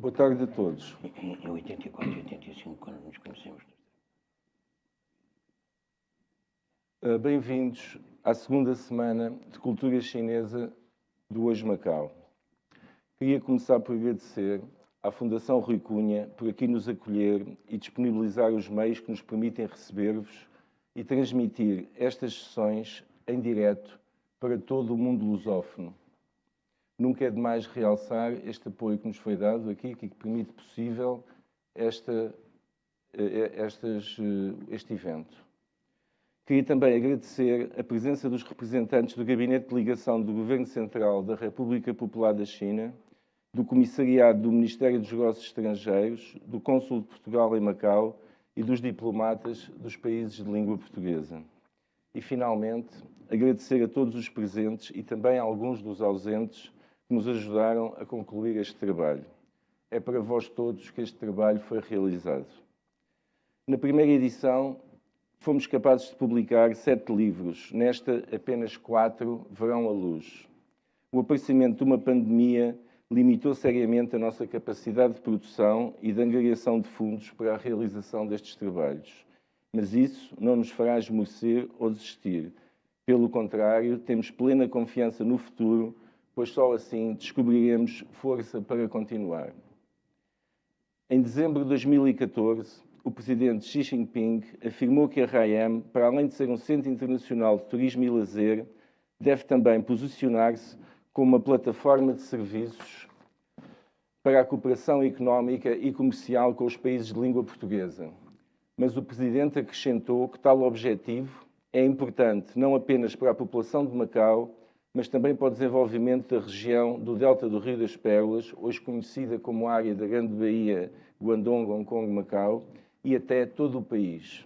Boa tarde a todos. Em 84 e 85, quando nos conhecemos. Bem-vindos à segunda semana de Cultura Chinesa do Hoje Macau. Queria começar por agradecer à Fundação Rui Cunha por aqui nos acolher e disponibilizar os meios que nos permitem receber-vos e transmitir estas sessões em direto para todo o mundo lusófono. Nunca é demais realçar este apoio que nos foi dado aqui, que permite possível este evento. Queria também agradecer a presença dos representantes do Gabinete de Ligação do Governo Central da República Popular da China, do Comissariado do Ministério dos Negócios Estrangeiros, do Cônsul de Portugal em Macau e dos diplomatas dos países de língua portuguesa. E, finalmente, agradecer a todos os presentes e também a alguns dos ausentes que nos ajudaram a concluir este trabalho. É para vós todos que este trabalho foi realizado. Na primeira edição, fomos capazes de publicar 7 livros. Nesta, apenas 4 verão à luz. O aparecimento de uma pandemia limitou seriamente a nossa capacidade de produção e de angariação de fundos para a realização destes trabalhos. Mas isso não nos fará esmorecer ou desistir. Pelo contrário, temos plena confiança no futuro, pois só assim descobriremos força para continuar. Em dezembro de 2014, o presidente Xi Jinping afirmou que a RAIEM, para além de ser um centro internacional de turismo e lazer, deve também posicionar-se como uma plataforma de serviços para a cooperação económica e comercial com os países de língua portuguesa. Mas o presidente acrescentou que tal objetivo é importante não apenas para a população de Macau, mas também para o desenvolvimento da região do Delta do Rio das Pérolas, hoje conhecida como a área da Grande Baía, Guangdong, Hong Kong, Macau, e até todo o país.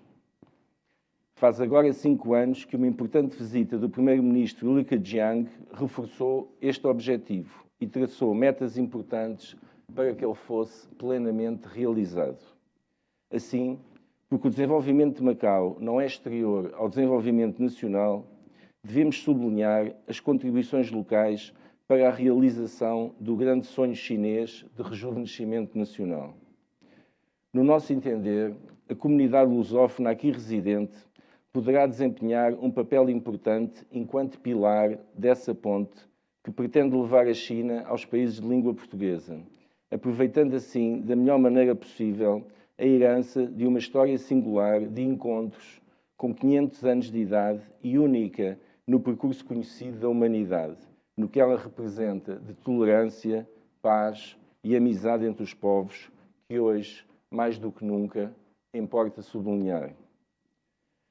Faz agora 5 anos que uma importante visita do primeiro-ministro Li Keqiang reforçou este objetivo e traçou metas importantes para que ele fosse plenamente realizado. Assim, porque o desenvolvimento de Macau não é exterior ao desenvolvimento nacional, devemos sublinhar as contribuições locais para a realização do grande sonho chinês de rejuvenescimento nacional. No nosso entender, a comunidade lusófona aqui residente poderá desempenhar um papel importante enquanto pilar dessa ponte que pretende levar a China aos países de língua portuguesa, aproveitando assim, da melhor maneira possível, a herança de uma história singular de encontros com 500 anos de idade e única no percurso conhecido da humanidade, no que ela representa de tolerância, paz e amizade entre os povos, que hoje, mais do que nunca, importa sublinhar.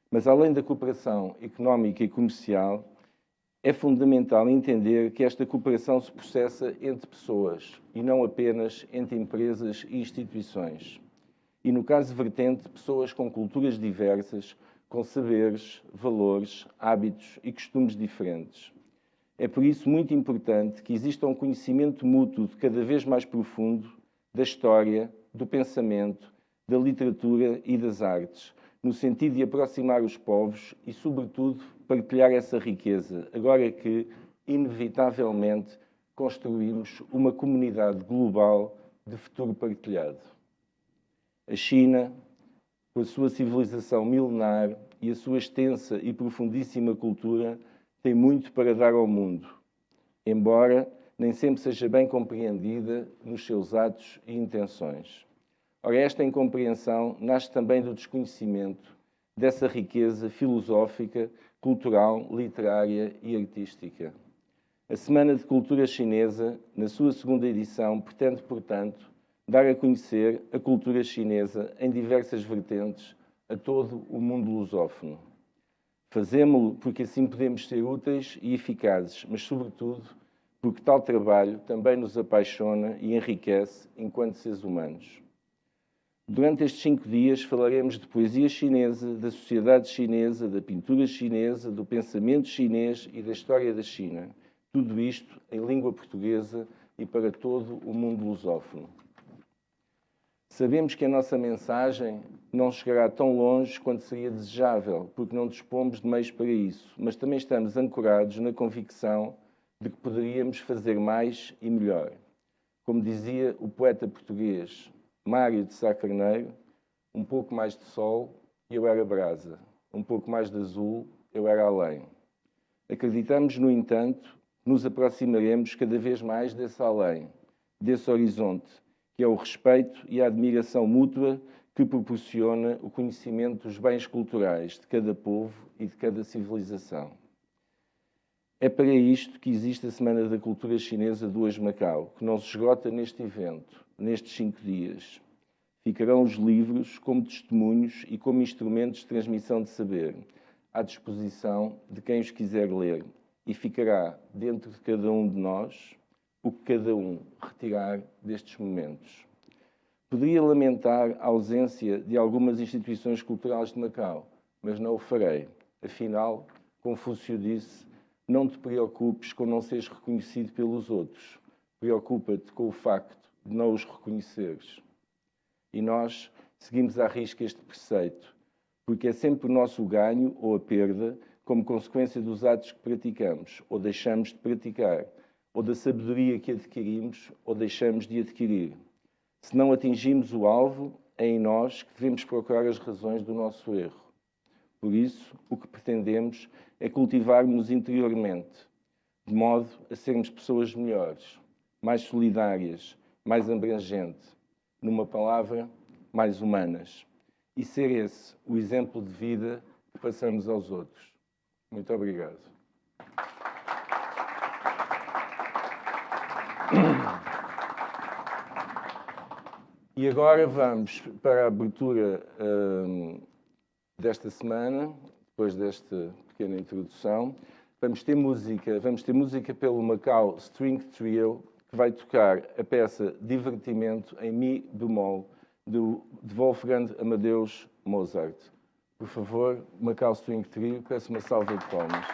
Mas além da cooperação económica e comercial, é fundamental entender que esta cooperação se processa entre pessoas e não apenas entre empresas e instituições. E no caso vertente, pessoas com culturas diversas, com saberes, valores, hábitos e costumes diferentes. É por isso muito importante que exista um conhecimento mútuo de cada vez mais profundo da história, do pensamento, da literatura e das artes, no sentido de aproximar os povos e, sobretudo, partilhar essa riqueza, agora que, inevitavelmente, construímos uma comunidade global de futuro partilhado. A China, com a sua civilização milenar e a sua extensa e profundíssima cultura, tem muito para dar ao mundo, embora nem sempre seja bem compreendida nos seus atos e intenções. Ora, esta incompreensão nasce também do desconhecimento dessa riqueza filosófica, cultural, literária e artística. A Semana de Cultura Chinesa, na sua segunda edição, pretende, portanto, dar a conhecer a cultura chinesa em diversas vertentes a todo o mundo lusófono. Fazemo-lo porque assim podemos ser úteis e eficazes, mas, sobretudo, porque tal trabalho também nos apaixona e enriquece enquanto seres humanos. Durante estes 5 dias falaremos de poesia chinesa, da sociedade chinesa, da pintura chinesa, do pensamento chinês e da história da China. Tudo isto em língua portuguesa e para todo o mundo lusófono. Sabemos que a nossa mensagem não chegará tão longe quanto seria desejável, porque não dispomos de meios para isso, mas também estamos ancorados na convicção de que poderíamos fazer mais e melhor. Como dizia o poeta português Mário de Sá Carneiro, um pouco mais de sol e eu era brasa, um pouco mais de azul eu era além. Acreditamos, no entanto, que nos aproximaremos cada vez mais desse além, desse horizonte, que é o respeito e a admiração mútua que proporciona o conhecimento dos bens culturais de cada povo e de cada civilização. É para isto que existe a Semana da Cultura Chinesa do Hoje Macau, que não se esgota neste evento, nestes 5 dias. Ficarão os livros como testemunhos e como instrumentos de transmissão de saber, à disposição de quem os quiser ler, e ficará dentro de cada um de nós o que cada um retirar destes momentos. Poderia lamentar a ausência de algumas instituições culturais de Macau, mas não o farei. Afinal, Confúcio disse: não te preocupes com não seres reconhecido pelos outros. Preocupa-te com o facto de não os reconheceres. E nós seguimos à risca este preceito, porque é sempre o nosso ganho ou a perda como consequência dos atos que praticamos ou deixamos de praticar, ou da sabedoria que adquirimos ou deixamos de adquirir. Se não atingimos o alvo, é em nós que devemos procurar as razões do nosso erro. Por isso, o que pretendemos é cultivar-nos interiormente, de modo a sermos pessoas melhores, mais solidárias, mais abrangentes, numa palavra, mais humanas. E ser esse o exemplo de vida que passamos aos outros. Muito obrigado. E agora vamos para a abertura desta semana, depois desta pequena introdução. Vamos ter música pelo Macau String Trio, que vai tocar a peça Divertimento em Mi bemol, de Wolfgang Amadeus Mozart. Por favor, Macau String Trio, peço uma salva de palmas.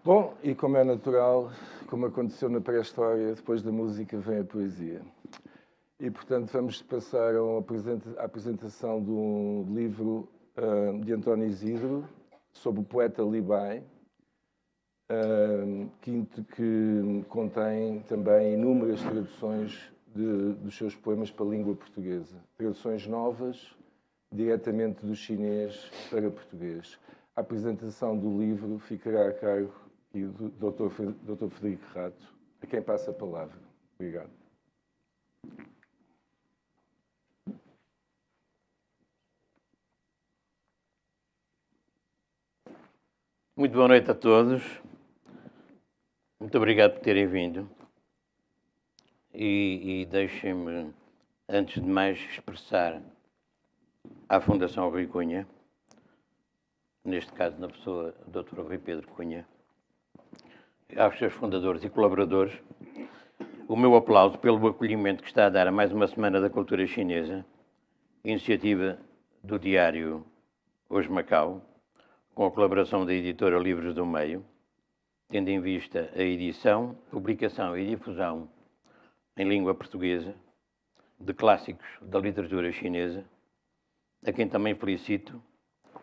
Bom, e como é natural, como aconteceu na pré-história, depois da música vem a poesia. E, portanto, vamos passar à apresentação de um livro de António Isidro, sobre o poeta Libai, que contém também inúmeras traduções dos seus poemas para a língua portuguesa. Traduções novas, diretamente do chinês para português. A apresentação do livro ficará a cargo do Dr. Frederico Rato, a quem passa a palavra. Obrigado. Muito boa noite a todos. Muito obrigado por terem vindo. E deixem-me, antes de mais, expressar à Fundação Rui Cunha, neste caso na pessoa do Dr. Rui Pedro Cunha, aos seus fundadores e colaboradores, o meu aplauso pelo acolhimento que está a dar a mais uma Semana da Cultura Chinesa, iniciativa do diário Hoje Macau, com a colaboração da editora Livros do Meio, tendo em vista a edição, publicação e difusão em língua portuguesa de clássicos da literatura chinesa, a quem também felicito,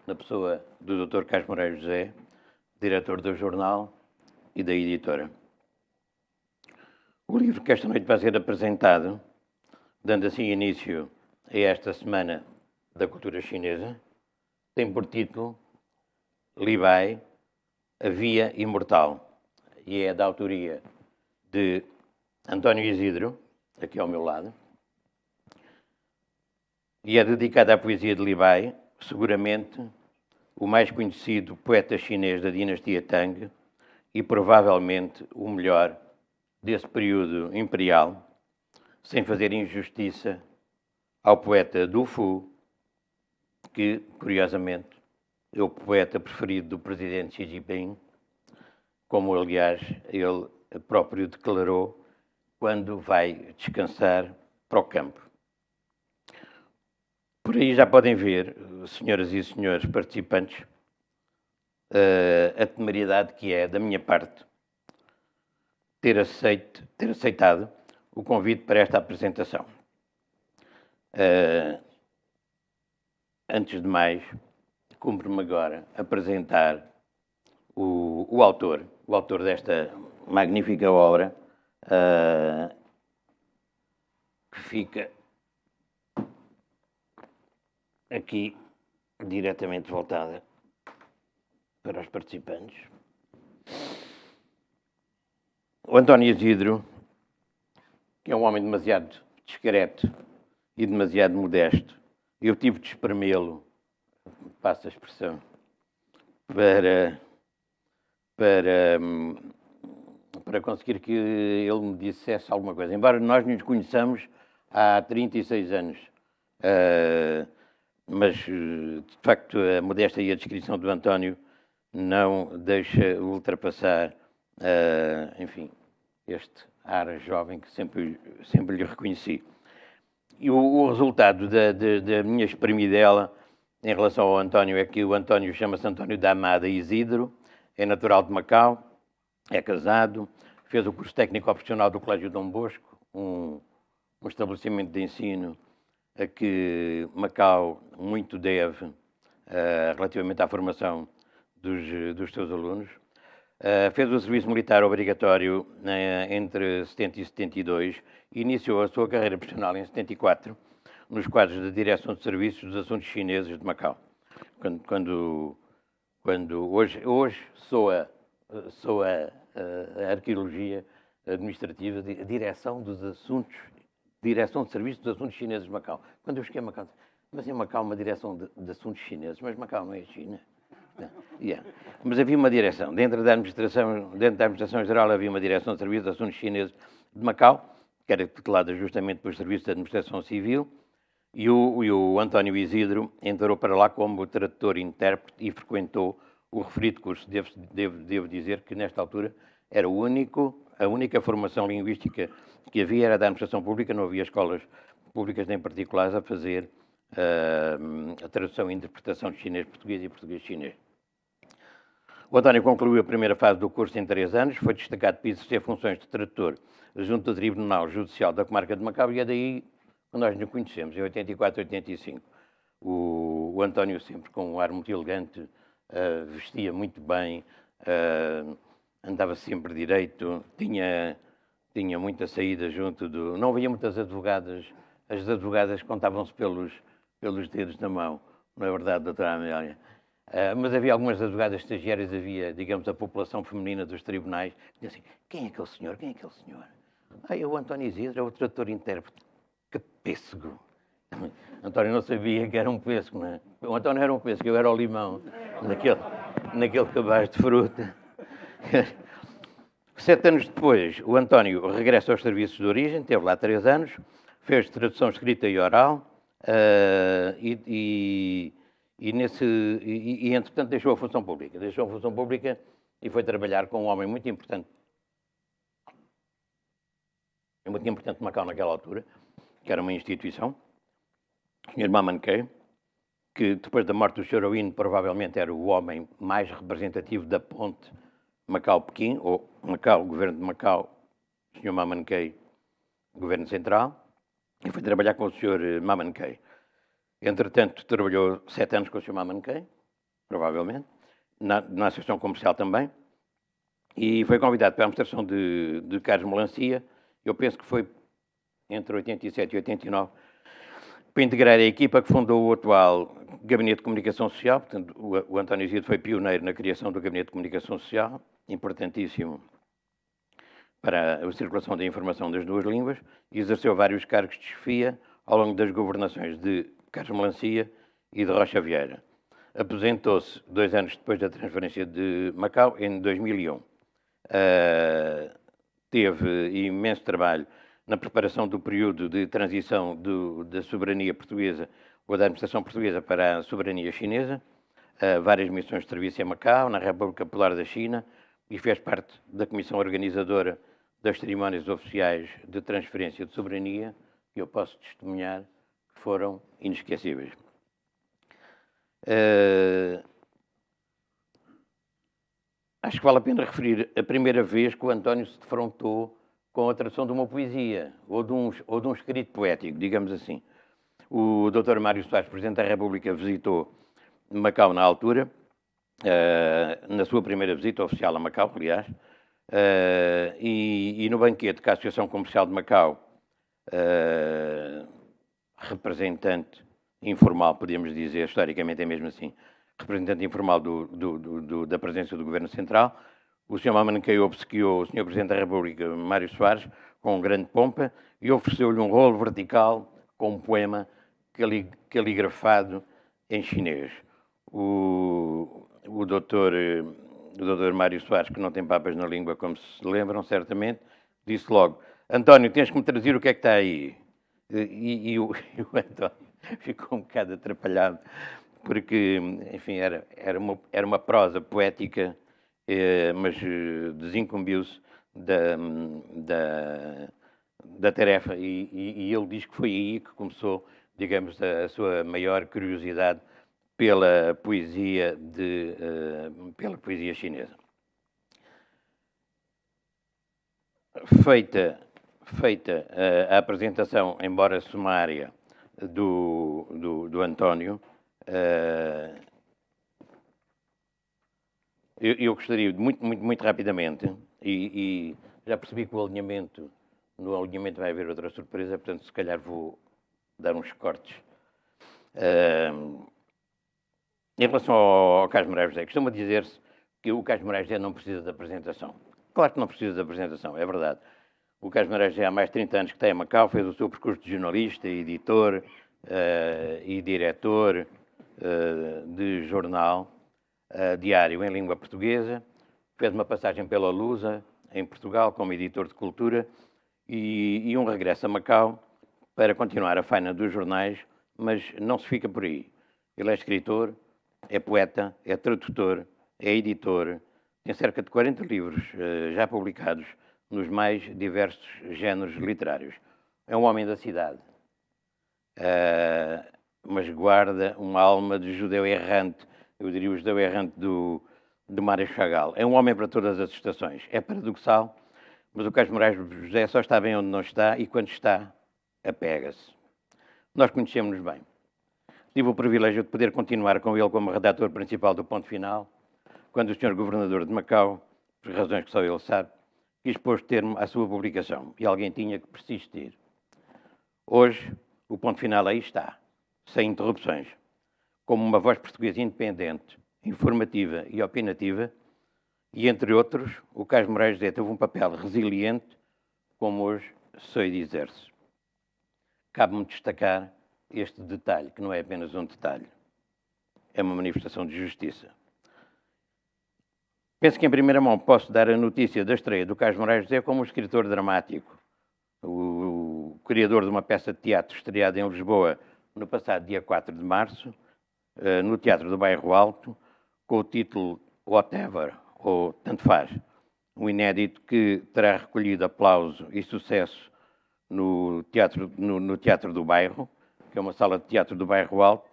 na pessoa do Dr. Carlos Moraes José, diretor do jornal e da editora. O livro que esta noite vai ser apresentado, dando assim início a esta Semana da Cultura Chinesa, tem por título Li Bai, A Via Imortal, e é da autoria de António Isidro, aqui ao meu lado, e é dedicada à poesia de Li Bai, seguramente o mais conhecido poeta chinês da dinastia Tang e provavelmente o melhor desse período imperial, sem fazer injustiça ao poeta Du Fu, que, curiosamente, é o poeta preferido do presidente Xi Jinping, como, aliás, ele próprio declarou quando vai descansar para o campo. Por aí já podem ver, senhoras e senhores participantes, a temeridade que é, da minha parte, ter aceitado o convite para esta apresentação. Antes de mais, cumpre-me agora apresentar o autor desta magnífica obra, que fica aqui diretamente voltada para os participantes. O António Isidro, que é um homem demasiado discreto e demasiado modesto, eu tive de espremê-lo, passo a expressão, para conseguir que ele me dissesse alguma coisa. Embora nós nos conheçamos há 36 anos, mas, de facto, a modéstia e a descrição do António não deixa ultrapassar, enfim, este ar jovem que sempre lhe reconheci. E o resultado da minha espremidela em relação ao António é que o António chama-se António da Amada Isidro, é natural de Macau, é casado, fez o curso técnico profissional do Colégio Dom Bosco, um estabelecimento de ensino a que Macau muito deve relativamente à formação dos seus alunos. Fez o serviço militar obrigatório entre 70 e 72 e iniciou a sua carreira profissional em 74 nos quadros da Direção de Serviços dos Assuntos Chineses de Macau. Quando hoje soa a arqueologia administrativa, a Direção de Serviços dos Assuntos Chineses de Macau. Quando eu cheguei a Macau, mas em Macau uma direção de assuntos chineses, mas Macau não é China. Yeah. Mas havia uma direção. Dentro da Administração Geral havia uma direção de serviços de assuntos chineses de Macau, que era tutelada justamente pelos serviços de administração civil, e o António Isidro entrou para lá como tradutor-intérprete e frequentou o referido curso. Devo dizer que, nesta altura, era a única formação linguística que havia era da administração pública, não havia escolas públicas nem particulares a fazer a tradução e interpretação de chinês-português e português-chinês. O António concluiu a primeira fase do curso em 3 anos, foi destacado para exercer funções de tradutor junto ao Tribunal Judicial da Comarca de Macau, e é daí que nós nos conhecemos, em 84, 85. O António sempre com um ar muito elegante, vestia muito bem, andava sempre direito, tinha tinha muita saída junto do... Não havia muitas advogadas, as advogadas contavam-se pelos dedos da mão, não é verdade, doutora Amélia? Mas havia algumas advogadas estagiárias, havia, digamos, a população feminina dos tribunais, que dizia assim, quem é aquele senhor, quem é aquele senhor? É o António Isidro, é o tradutor-intérprete. Que pêssego! António não sabia que era um pêssego, não é? O António era um pêssego, eu era o limão, naquele cabaz de fruta. 7 anos depois, o António regressa aos serviços de origem, teve lá 3 anos, fez tradução escrita e oral, entretanto deixou a função pública. Deixou a função pública e foi trabalhar com um homem muito importante de Macau naquela altura, que era uma instituição, o Sr. Mamankey, que depois da morte do Sr. Aoun provavelmente era o homem mais representativo da ponte Macau-Pequim, ou Macau, governo de Macau, o Sr. Mamankey, governo central, e foi trabalhar com o Sr. Mamankey. Entretanto, trabalhou 7 anos com o Sr. Mamankey, provavelmente, na Associação Comercial também, e foi convidado para a administração de Carlos Melancia. Eu penso que foi entre 87 e 89, para integrar a equipa que fundou o atual Gabinete de Comunicação Social. Portanto, o António Isidro foi pioneiro na criação do Gabinete de Comunicação Social, importantíssimo para a circulação da informação das 2 línguas, e exerceu vários cargos de chefia ao longo das governações de Carlos Melancia e de Rocha Vieira. Aposentou-se 2 anos depois da transferência de Macau, em 2001. Teve imenso trabalho na preparação do período de transição da soberania portuguesa ou da administração portuguesa para a soberania chinesa, várias missões de serviço em Macau, na República Popular da China, e fez parte da comissão organizadora das cerimónias oficiais de transferência de soberania, que eu posso testemunhar que foram inesquecíveis. Acho que vale a pena referir a primeira vez que o António se defrontou com a tradução de uma poesia ou de um escrito poético, digamos assim. O Dr. Mário Soares, Presidente da República, visitou Macau na altura, na sua primeira visita oficial a Macau, aliás, e no banquete que a Associação Comercial de Macau, representante informal, podíamos dizer, historicamente é mesmo assim, representante informal da presença do Governo Central, o Sr. Mamankey obsequiou o Sr. Presidente da República, Mário Soares, com grande pompa, e ofereceu-lhe um rolo vertical com um poema caligrafado em chinês. O doutor Mário Soares, que não tem papas na língua, como se lembram, certamente, disse logo, António, tens que me traduzir o que é que está aí. E o António ficou um bocado atrapalhado, porque, enfim, era uma prosa poética, mas desincumbiu-se da tarefa, e ele diz que foi aí que começou, digamos, a sua maior curiosidade pela poesia chinesa. Feita a apresentação, embora sumária, do António, eu gostaria, muito rapidamente, e já percebi que no alinhamento vai haver outra surpresa, portanto, se calhar vou dar uns cortes. Em relação ao Carlos Moraes José, costuma dizer-se que o Carlos Moraes José não precisa de apresentação. Claro que não precisa de apresentação, é verdade. O Carlos Moraes José há mais de 30 anos que está em Macau, fez o seu percurso de jornalista, editor e diretor de jornal diário em língua portuguesa, fez uma passagem pela Lusa, em Portugal, como editor de cultura, e um regresso a Macau para continuar a faina dos jornais, mas não se fica por aí. Ele é escritor, é poeta, é tradutor, é editor, tem cerca de 40 livros já publicados nos mais diversos géneros literários. É um homem da cidade, mas guarda uma alma de judeu errante, eu diria o judeu errante do Mário Chagall. É um homem para todas as estações. É paradoxal, mas o Carlos Moraes José só está bem onde não está, e quando está, apega-se. Nós conhecemos-nos bem. Tive o privilégio de poder continuar com ele como redator principal do Ponto Final, quando o Sr. Governador de Macau, por razões que só ele sabe, quis pôr termo à sua publicação e alguém tinha que persistir. Hoje, o ponto final aí está, sem interrupções, como uma voz portuguesa independente, informativa e opinativa, e, entre outros, o Carlos Moraes Zé teve um papel resiliente, como hoje sei dizer-se. Cabe-me destacar este detalhe, que não é apenas um detalhe, é uma manifestação de justiça. Penso que em primeira mão posso dar a notícia da estreia do Carlos Moraes Zé como um escritor dramático, o criador de uma peça de teatro estreada em Lisboa no passado dia 4 de março, no Teatro do Bairro Alto, com o título Whatever, ou Tanto Faz, um inédito que terá recolhido aplauso e sucesso no Teatro do Bairro, que é uma sala de teatro do Bairro Alto,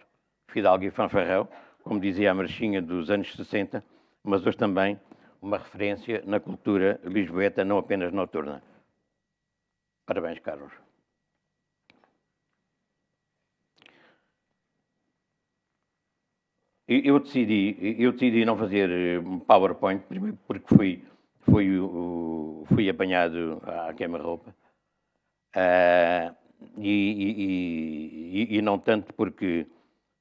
Fidalgo e Fanfarrão, como dizia a marchinha dos anos 60, mas hoje também uma referência na cultura lisboeta, não apenas noturna. Parabéns, Carlos. Eu decidi não fazer PowerPoint, primeiro porque fui apanhado à queima-roupa. E não tanto porque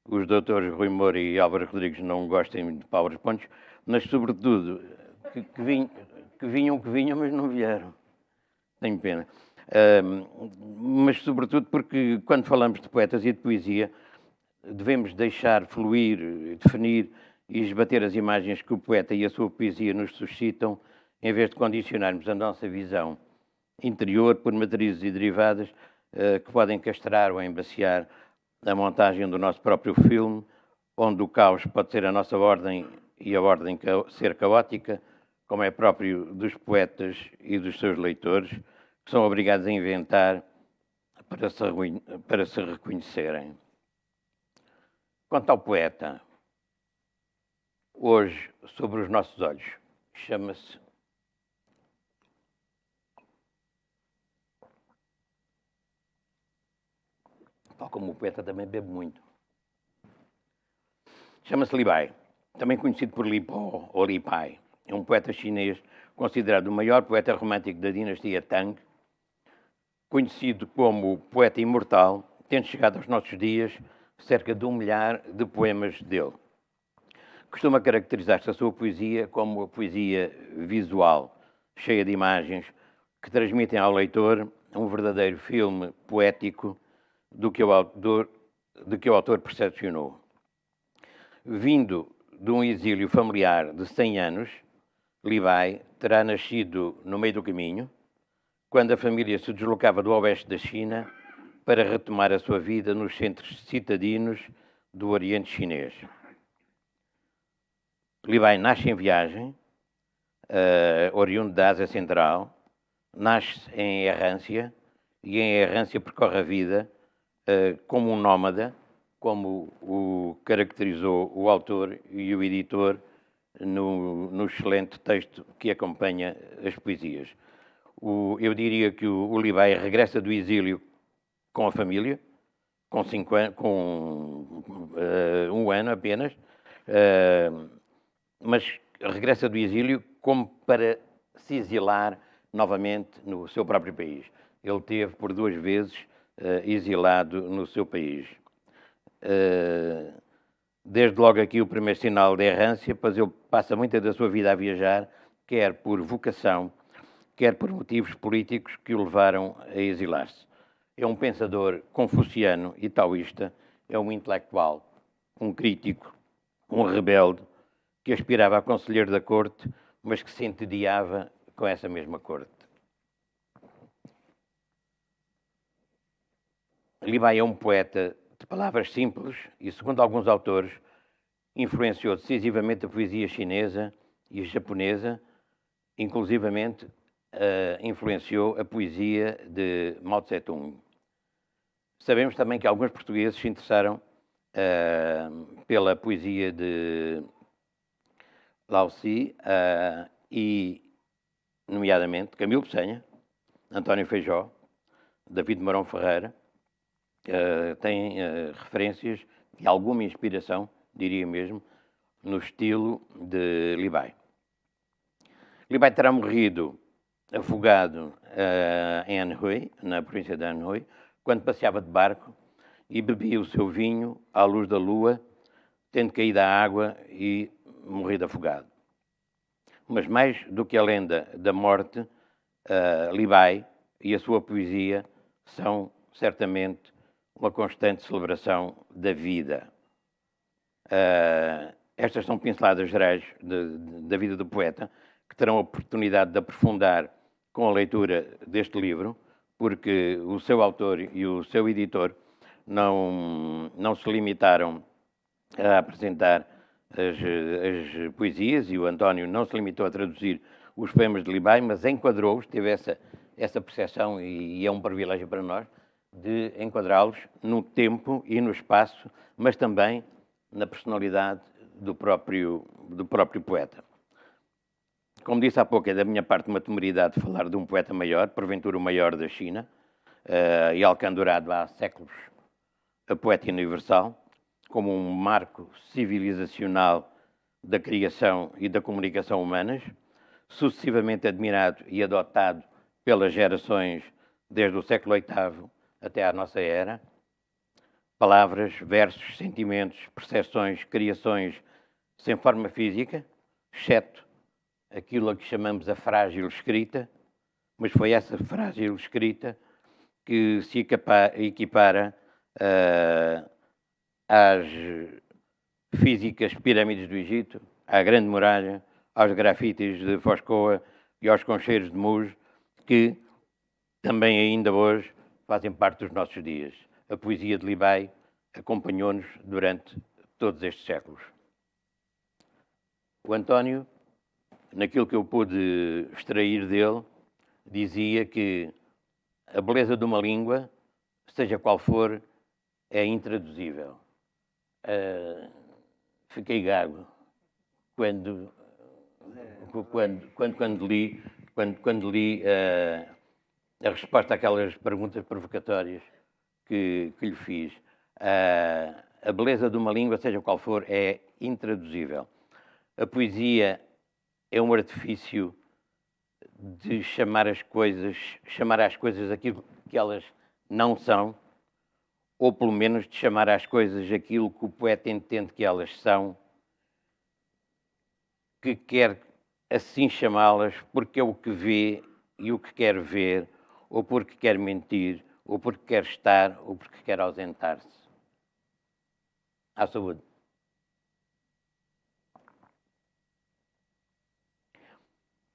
os doutores Rui Moura e Álvaro Rodrigues não gostem de PowerPoints, mas sobretudo que vinham, mas não vieram. Tenho pena. Mas sobretudo porque quando falamos de poetas e de poesia, devemos deixar fluir, definir e esbater as imagens que o poeta e a sua poesia nos suscitam, em vez de condicionarmos a nossa visão interior por matrizes e derivadas que podem castrar ou embaciar a montagem do nosso próprio filme, onde o caos pode ser a nossa ordem e a ordem ser caótica, como é próprio dos poetas e dos seus leitores, que são obrigados a inventar para se reconhecerem. Quanto ao poeta, hoje, sobre os nossos olhos, chama-se tal como o poeta também bebe muito. Chama-se Li Bai, também conhecido por Li Po ou Li Pai. É um poeta chinês considerado o maior poeta romântico da dinastia Tang, conhecido como poeta imortal, tendo chegado aos nossos dias cerca de 1 milhar de poemas dele. Costuma caracterizar-se a sua poesia como a poesia visual, cheia de imagens que transmitem ao leitor um verdadeiro filme poético do que o autor percepcionou. Vindo de um exílio familiar de 100 anos, Li Bai terá nascido no meio do caminho, quando a família se deslocava do oeste da China para retomar a sua vida nos centros citadinos do Oriente Chinês. Li Bai nasce em viagem, oriundo da Ásia Central, nasce em errância e em errância percorre a vida como um nómada, como o caracterizou o autor e o editor no excelente texto que acompanha as poesias. Eu diria que o Li Bai regressa do exílio com a família, com 5 anos, com 1 ano apenas, mas regressa do exílio como para se exilar novamente no seu próprio país. Ele teve por 2 vezes exilado no seu país. Desde logo aqui o primeiro sinal de errância, pois ele passa muita da sua vida a viajar, quer por vocação, quer por motivos políticos que o levaram a exilar-se. É um pensador confuciano e taoísta, é um intelectual, um crítico, um rebelde, que aspirava a conselheiro da corte, mas que se entediava com essa mesma corte. Li Bai é um poeta de palavras simples e, segundo alguns autores, influenciou decisivamente a poesia chinesa e a japonesa, inclusivamente influenciou a poesia de Mao Tse-tung. Sabemos também que alguns portugueses se interessaram pela poesia de Lao Tse e, nomeadamente, Camilo Peçanha, António Feijó, David Marão Ferreira, têm referências e alguma inspiração, diria mesmo, no estilo de Li Bai. Li Bai terá morrido afogado em Anhui, na província de Anhui, quando passeava de barco e bebia o seu vinho à luz da lua, tendo caído à água e morrido afogado. Mas mais do que a lenda da morte, Li Bai e a sua poesia são certamente uma constante celebração da vida. Estas são pinceladas gerais da vida do poeta, que terão a oportunidade de aprofundar com a leitura deste livro, porque o seu autor e o seu editor não se limitaram a apresentar as poesias, e o António não se limitou a traduzir os poemas de Li Bai, mas enquadrou-os, teve essa percepção, e é um privilégio para nós, de enquadrá-los no tempo e no espaço, mas também na personalidade do próprio poeta. Como disse há pouco, é da minha parte uma temeridade falar de um poeta maior, porventura o maior da China, e alcandurado há séculos a poeta universal, como um marco civilizacional da criação e da comunicação humanas, sucessivamente admirado e adotado pelas gerações desde o século VIII até à nossa era. Palavras, versos, sentimentos, percepções, criações sem forma física, exceto aquilo a que chamamos a frágil escrita, mas foi essa frágil escrita que se equipara às físicas pirâmides do Egito, à Grande Muralha, aos grafites de Foscoa e aos concheiros de Mus, que também ainda hoje fazem parte dos nossos dias. A poesia de Li Bai acompanhou-nos durante todos estes séculos. O António, naquilo que eu pude extrair dele, dizia que a beleza de uma língua, seja qual for, é intraduzível. Fiquei gago quando li a resposta àquelas perguntas provocatórias que lhe fiz. A beleza de uma língua, seja qual for, é intraduzível. A poesia é um artifício de chamar às coisas aquilo que elas não são, ou pelo menos de chamar às coisas aquilo que o poeta entende que elas são, que quer assim chamá-las porque é o que vê e o que quer ver, ou porque quer mentir, ou porque quer estar, ou porque quer ausentar-se. À saúde.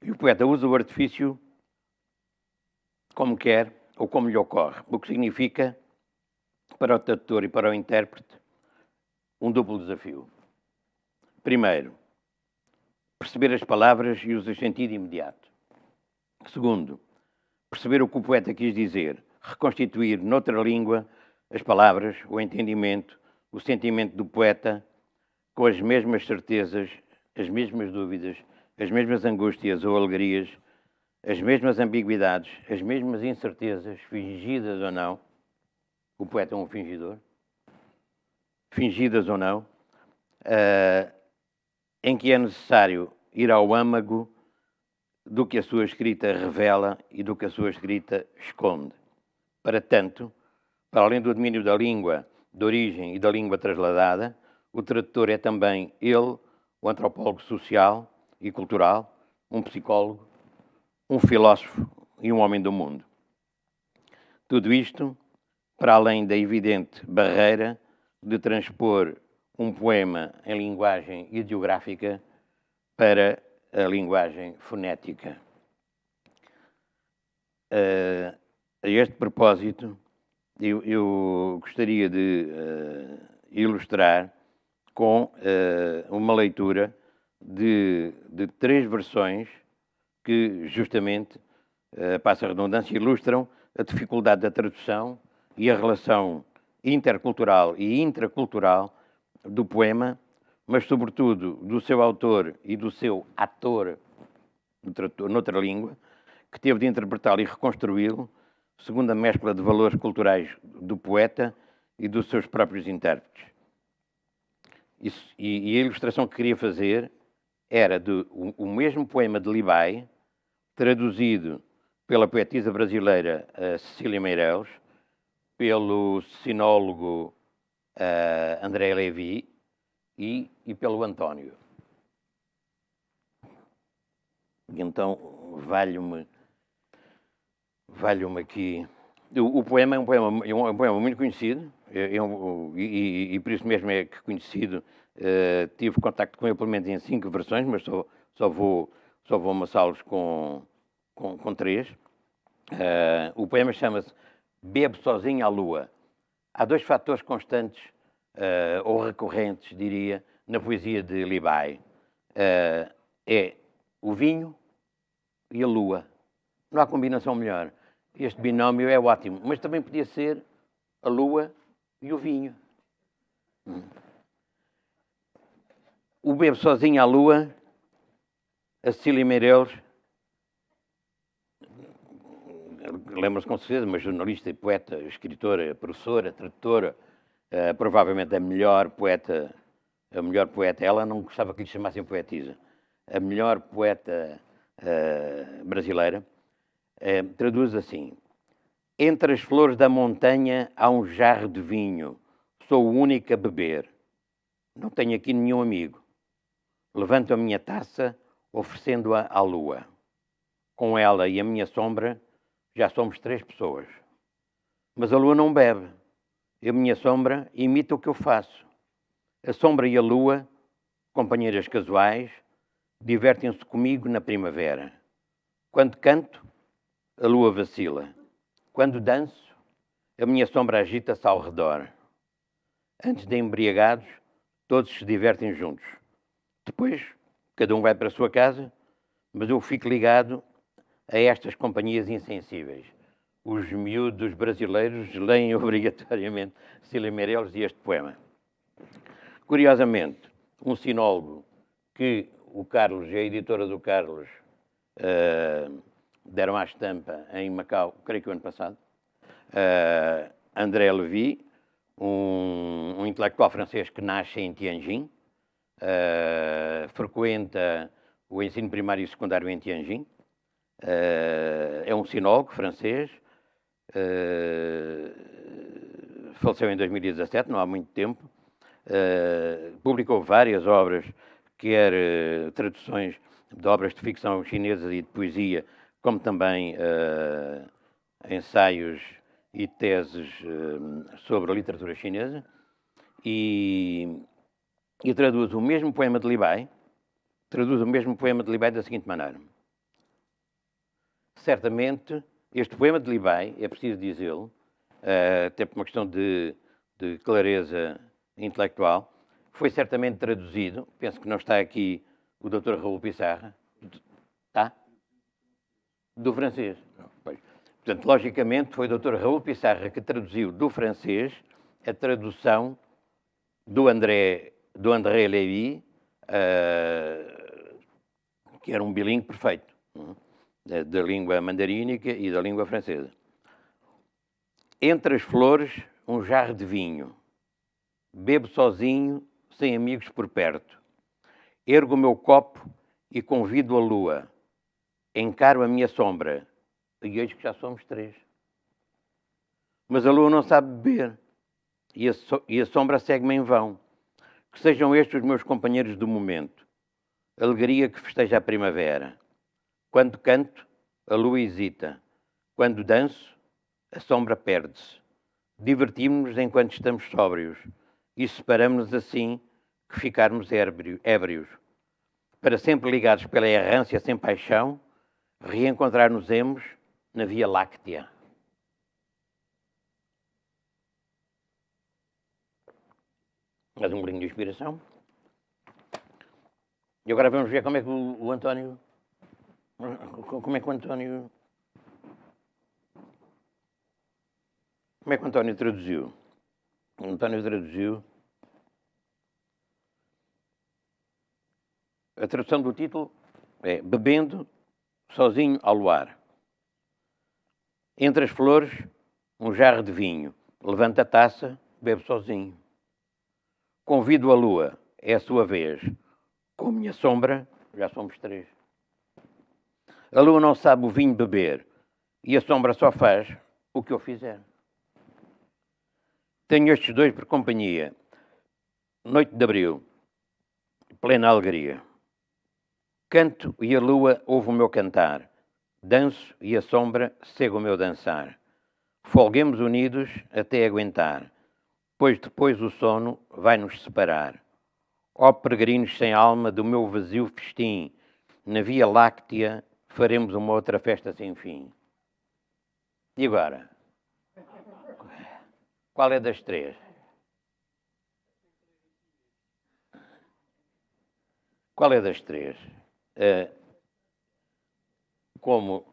E o poeta usa o artifício como quer ou como lhe ocorre, o que significa, para o tradutor e para o intérprete, um duplo desafio. Primeiro, perceber as palavras e o seu sentido imediato. Segundo, perceber o que o poeta quis dizer, reconstituir noutra língua as palavras, o entendimento, o sentimento do poeta com as mesmas certezas, as mesmas dúvidas, as mesmas angústias ou alegrias, as mesmas ambiguidades, as mesmas incertezas, fingidas ou não. O poeta é um fingidor. Fingidas ou não. Em que é necessário ir ao âmago do que a sua escrita revela e do que a sua escrita esconde. Para tanto, para além do domínio da língua de origem e da língua trasladada, o tradutor é também ele, o antropólogo social e cultural, um psicólogo, um filósofo e um homem do mundo. Tudo isto para além da evidente barreira de transpor um poema em linguagem ideográfica para a linguagem fonética. A este propósito, eu gostaria de ilustrar com uma leitura de 3 versões que, justamente, passa a redundância, ilustram a dificuldade da tradução e a relação intercultural e intracultural do poema, mas, sobretudo, do seu autor e do seu ator, noutra língua, que teve de interpretá-lo e reconstruí-lo segundo a mescla de valores culturais do poeta e dos seus próprios intérpretes. E a ilustração que queria fazer era o mesmo poema de Li Bai, traduzido pela poetisa brasileira Cecília Meirelles, pelo sinólogo André Lévy e pelo António. E então, valho-me aqui. O poema é um poema muito conhecido, e por isso mesmo é que conhecido. Tive contacto com ele pelo menos em 5 versões, mas só vou amassá-los com 3. O poema chama-se Bebo Sozinho à Lua. Há 2 fatores constantes, ou recorrentes, diria, na poesia de Libai. É o vinho e a lua. Não há combinação melhor. Este binómio é ótimo, mas também podia ser a lua e o vinho. O Bebo Sozinho à Lua, a Cecília Meirelles, lembra-se com certeza, uma jornalista, poeta, escritora, professora, tradutora, provavelmente a melhor poeta. Ela não gostava que lhe chamassem poetisa. A melhor poeta brasileira, traduz assim: entre as flores da montanha há um jarro de vinho, sou o único a beber. Não tenho aqui nenhum amigo. Levanto a minha taça, oferecendo-a à lua. Com ela e a minha sombra, já somos 3 pessoas. Mas a lua não bebe. E a minha sombra imita o que eu faço. A sombra e a lua, companheiras casuais, divertem-se comigo na primavera. Quando canto, a lua vacila. Quando danço, a minha sombra agita-se ao redor. Antes de embriagados, todos se divertem juntos. Depois, cada um vai para a sua casa, mas eu fico ligado a estas companhias insensíveis. Os miúdos brasileiros leem obrigatoriamente Cecília Meirelles e este poema. Curiosamente, um sinólogo que o Carlos e a editora do Carlos deram à estampa em Macau, creio que o ano passado, André Lévy, um intelectual francês que nasce em Tianjin, frequenta o ensino primário e secundário em Tianjin, é um sinólogo francês, faleceu em 2017, não há muito tempo, publicou várias obras, quer traduções de obras de ficção chinesas e de poesia, como também ensaios e teses sobre a literatura chinesa, e traduz o mesmo poema de Libai, da seguinte maneira. Certamente, este poema de Libai, é preciso dizê-lo, até por uma questão de clareza intelectual, foi certamente traduzido, penso que não está aqui o Dr. Raul Pissarra, está? Do francês. Pois. Portanto, logicamente, foi o Dr. Raul Pissarra que traduziu do francês a tradução do André Lévy, que era um bilingue perfeito, da língua mandarínica e da língua francesa. Entre as flores, um jarro de vinho. Bebo sozinho, sem amigos por perto. Ergo o meu copo e convido a lua. Encaro a minha sombra. E hoje que já somos 3. Mas a lua não sabe beber. E a sombra segue-me em vão. Que sejam estes os meus companheiros do momento. Alegria que festeja a primavera. Quando canto, a lua hesita. Quando danço, a sombra perde-se. Divertimos-nos enquanto estamos sóbrios e separamos-nos assim que ficarmos ébrios. Para sempre ligados pela errância sem paixão, reencontrar-nos-emos na Via Láctea. Mais um bolinho de inspiração. E agora vamos ver como é que o António... Como é que o António traduziu? O António traduziu... A tradução do título é Bebendo sozinho ao luar. Entre as flores, um jarro de vinho. Levanta a taça, bebe sozinho. Convido a lua, é a sua vez. Com a minha sombra, já somos 3. A lua não sabe o vinho beber. e a sombra só faz o que eu fizer. Tenho estes dois por companhia. Noite de abril, plena alegria. Canto e a lua ouve o meu cantar. Danço e a sombra segue o meu dançar. Folguemos unidos até aguentar, pois depois o sono vai nos separar. Ó peregrinos sem alma do meu vazio festim, na Via Láctea faremos uma outra festa sem fim. E agora? Qual é das três? Qual é das três? Como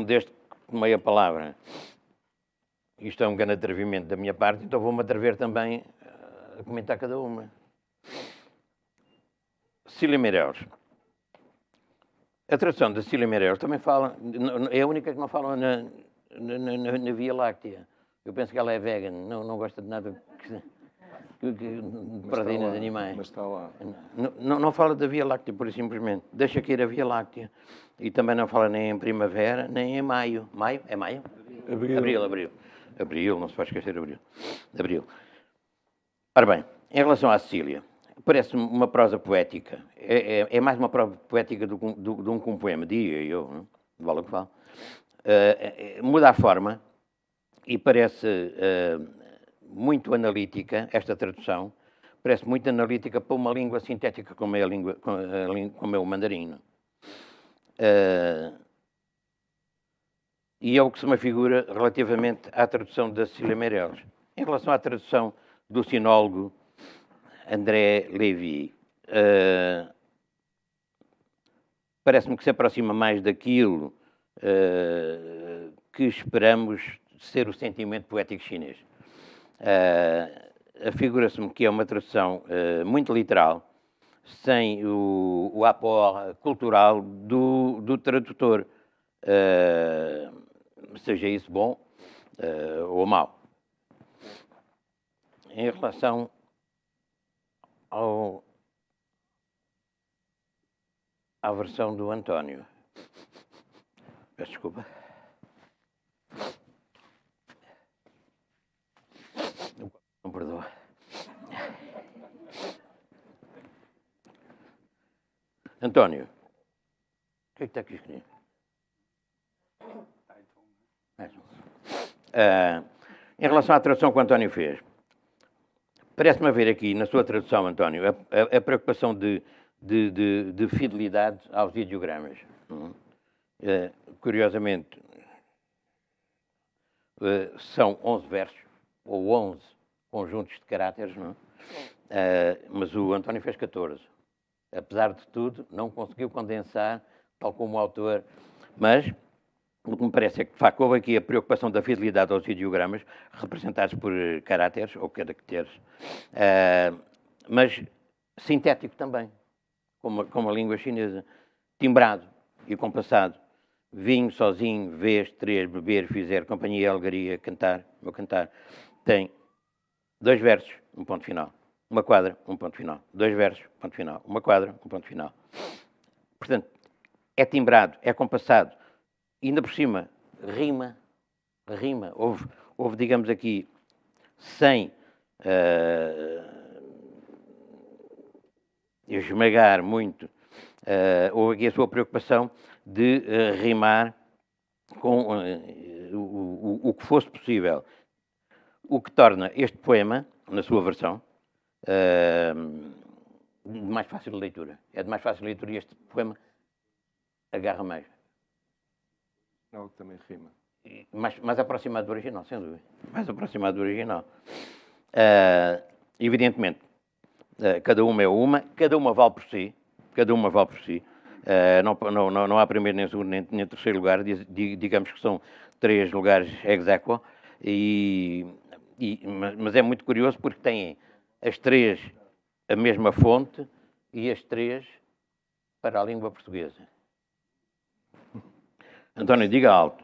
desde que tomei a palavra, isto é um grande atrevimento da minha parte, então vou-me atrever também a comentar cada uma. Cília Meireles. A tradução da Cília Meireles também fala, é a única que não fala na Via Láctea. Eu penso que ela é vegan, não gosta de nada de proteínas animais. Mas está lá. Não fala da Via Láctea, por simplesmente. Deixa cair a Via Láctea. E também não fala nem em primavera, nem em maio. Maio? É maio? Abril. Abril, não se pode esquecer de abril. Abril. Ora bem, em relação à Cecília, parece-me uma prosa poética. É mais uma prosa poética de um que um poema, diria eu, não? Vale o que vale. Muda a forma e parece muito analítica, esta tradução, parece muito analítica para uma língua sintética como é o mandarino. E é o que se me figura relativamente à tradução da Cecília Meireles. Em relação à tradução do sinólogo André Lévy, parece-me que se aproxima mais daquilo que esperamos ser o sentimento poético chinês. Afigura-se-me que é uma tradução muito literal, sem o apport cultural do tradutor, seja isso bom ou mau. Em relação à versão do António, peço desculpa. Não perdoa. António, o que é que está aqui escrito? Em relação à tradução que o António fez, parece-me haver aqui, na sua tradução, António, a preocupação de fidelidade aos ideogramas. Curiosamente, são 11 versos, ou 11 conjuntos de caráteres, não? Mas o António fez 14. Apesar de tudo, não conseguiu condensar, tal como o autor, mas o que me parece é que, de facto, houve aqui a preocupação da fidelidade aos ideogramas, representados por caráteres ou caracteres, mas sintético também, como a língua chinesa, timbrado e compassado. Vinho, sozinho, vez, três, beber, fizer, companhia, alegria, cantar, meu cantar. Tem 2 versos, um ponto final. Uma quadra, um ponto final. 2 versos, ponto final. Uma quadra, um ponto final. Portanto, é timbrado, é compassado. E ainda por cima, rima. Houve digamos aqui, sem esmagar muito, houve aqui a sua preocupação de rimar com o que fosse possível. O que torna este poema, na sua versão, de mais fácil leitura. É de mais fácil leitura e este poema agarra mais. Não, também rima. Mais aproximado do original, sem dúvida. Mais aproximado do original. Evidentemente, cada uma é uma, cada uma vale por si. Não há primeiro, nem segundo, nem terceiro lugar. Digamos que são 3 lugares ex aequo. Mas é muito curioso porque têm as 3 a mesma fonte e as 3 para a língua portuguesa. António, diga alto.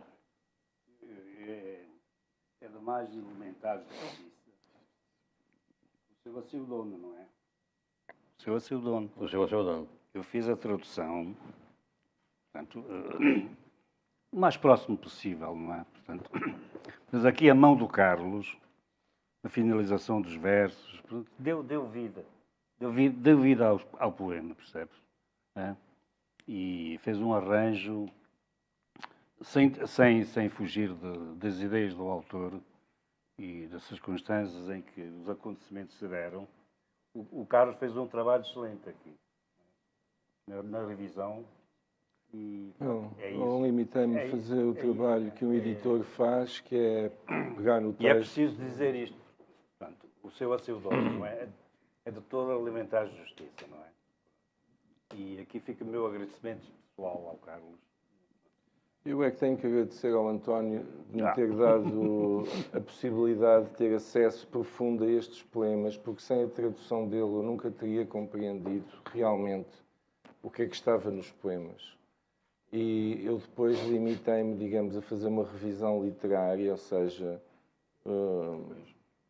É do mais elementar justiça. O seu é seu dono, não é? O seu é seu dono. O seu é seu dono. eu fiz a tradução, portanto, o mais próximo possível, não é? Portanto, mas aqui a mão do Carlos, a finalização dos versos, portanto, deu vida. Deu vida ao poema, percebes? É? E fez um arranjo sem fugir das ideias do autor e das circunstâncias em que os acontecimentos se deram. O Carlos fez um trabalho excelente aqui, na revisão. E é isso. Eu limitei-me a fazer o trabalho que um editor faz, que é pegar no texto. E é preciso dizer isto. Portanto, o seu aceudónimo é doutor alimentar de justiça, não é? E aqui fica o meu agradecimento pessoal ao Carlos. Eu é que tenho que agradecer ao António de me ter dado a possibilidade de ter acesso profundo a estes poemas, porque sem a tradução dele eu nunca teria compreendido realmente o que é que estava nos poemas. E eu depois limitei-me, digamos, a fazer uma revisão literária, ou seja,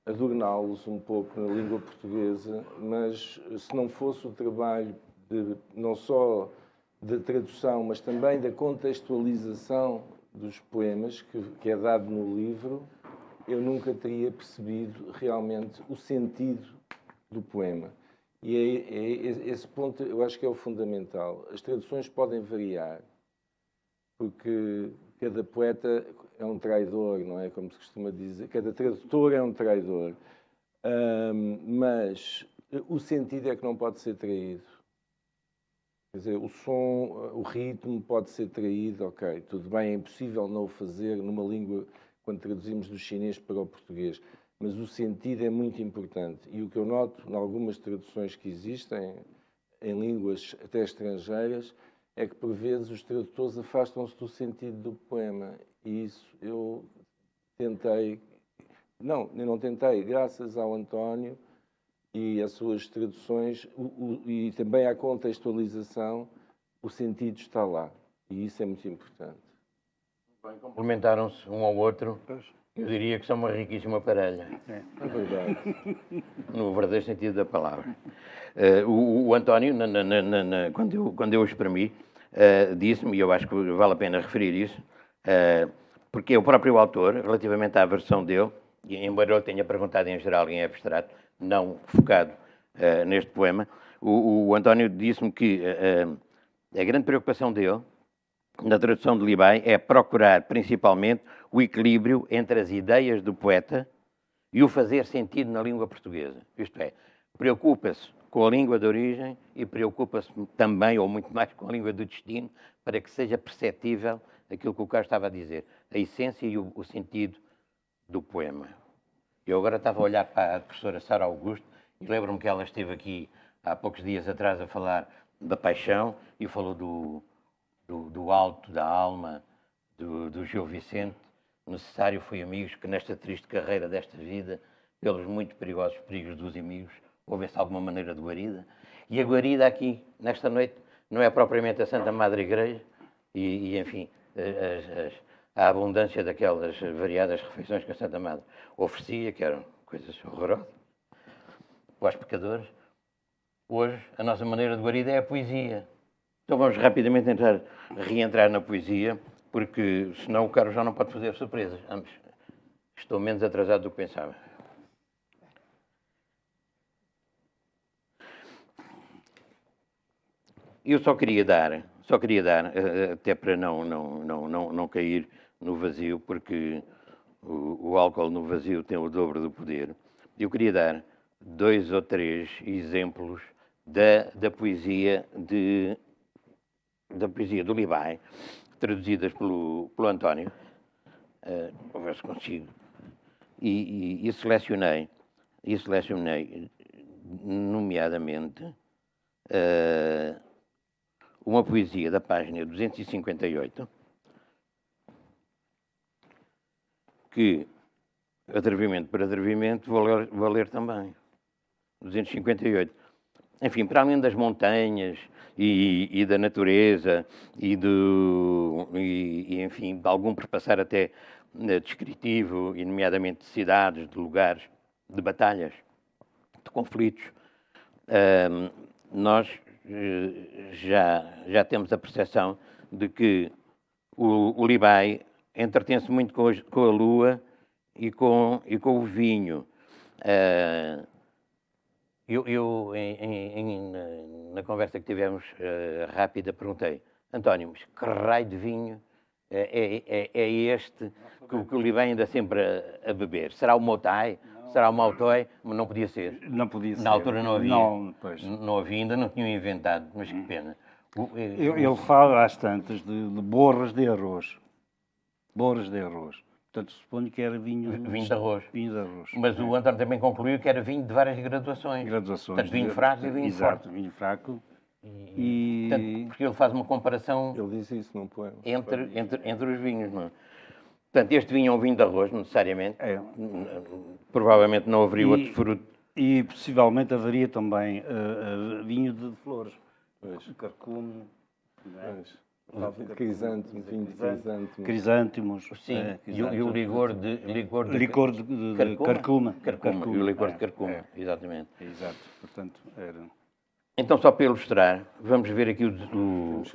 adorná-los um pouco na língua portuguesa, mas se não fosse o trabalho não só da tradução, mas também da contextualização dos poemas que é dado no livro, eu nunca teria percebido realmente o sentido do poema. E esse ponto eu acho que é o fundamental. As traduções podem variar, porque cada poeta é um traidor, não é? Como se costuma dizer. Cada tradutor é um traidor. Mas o sentido é que não pode ser traído. Quer dizer, o som, o ritmo pode ser traído, ok, tudo bem, é impossível não o fazer numa língua, quando traduzimos do chinês para o português, mas o sentido é muito importante. E o que eu noto em algumas traduções que existem, em línguas até estrangeiras, é que por vezes os tradutores afastam-se do sentido do poema. E isso eu tentei, eu não tentei, graças ao António e às suas traduções e também à contextualização, o sentido está lá. E isso é muito importante. Complementaram-se um ao outro. Eu diria que são uma riquíssima parelha. É verdade. No verdadeiro sentido da palavra. O António, quando eu o exprimi, disse-me, e eu acho que vale a pena referir isso, porque é o próprio autor, relativamente à versão dele, e embora eu tenha perguntado em geral em abstrato, não focado neste poema, o António disse-me que a grande preocupação dele, na tradução de Libai, é procurar principalmente o equilíbrio entre as ideias do poeta e o fazer sentido na língua portuguesa. Isto é, preocupa-se com a língua de origem e preocupa-se também, ou muito mais, com a língua do destino, para que seja perceptível aquilo que o Carlos estava a dizer, a essência e o sentido do poema. Eu agora estava a olhar para a professora Sara Augusto e lembro-me que ela esteve aqui há poucos dias atrás a falar da paixão e falou do alto da alma do Gil Vicente. Necessário foi, amigos, que nesta triste carreira desta vida, pelos muito perigosos perigos dos inimigos, houvesse alguma maneira de guarida. E a guarida aqui, nesta noite, não é propriamente a Santa Madre Igreja e enfim, a abundância daquelas variadas refeições que a Santa Madre oferecia, que eram coisas horrorosas, para os pecadores. Hoje, a nossa maneira de guarida é a poesia. Então vamos rapidamente reentrar na poesia, porque senão o Carlos já não pode fazer surpresas. Estou menos atrasado do que pensava. Eu só queria dar, até para não cair no vazio, porque o álcool no vazio tem o dobro do poder. Eu queria dar 2 ou 3 exemplos da poesia do Libai, traduzidas pelo António. Vou ver se consigo. E selecionei, nomeadamente, uma poesia da página 258, que, atrevimento por atrevimento, vou ler também. 258. Enfim, para além das montanhas e da natureza enfim, de algum perpassar até descritivo, e nomeadamente de cidades, de lugares, de batalhas, de conflitos, nós já temos a percepção de que o Libai entretém-se muito com a lua e com o vinho. Na conversa que tivemos rápida, perguntei, António, mas que raio de vinho é este que o Libai anda sempre a beber? Será o Motai? Será o Mautói? Mas não podia ser. Não podia ser. Na altura não havia. Não, pois. Não havia, ainda não tinham inventado, mas que pena. Ele fala às tantas de borras de arroz. Borras de arroz. Portanto, suponho que era vinho de arroz. Vinho de arroz. Mas o António também concluiu que era vinho de várias graduações. Graduações. Portanto, vinho fraco e vinho Exato, forte. vinho fraco. Portanto, porque ele faz uma comparação Ele diz isso num poema. entre os vinhos, não é? Portanto, este vinho é um vinho de arroz, necessariamente. É. Provavelmente não haveria outro fruto. E possivelmente haveria também vinho de flores. Pois. Carcume. Pois. Crisântemo, vinho de crisântemo. Crisântimos. Sim, e o licor de Licor de carcuma. Carcuma. E o licor de carcuma, exatamente. Exato. Portanto, era... Então, só para ilustrar, vamos ver aqui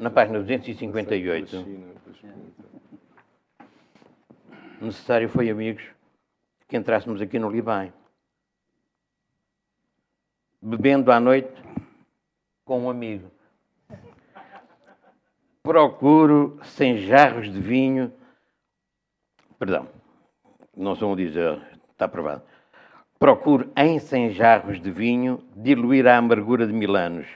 na página 258. Necessário foi, amigos, que entrássemos aqui no Libai. Bebendo à noite com um amigo. Procuro 100 jarros de vinho. Perdão, não sou um dizer, está aprovado. Procuro em 100 jarros de vinho diluir a amargura de 1000 anos.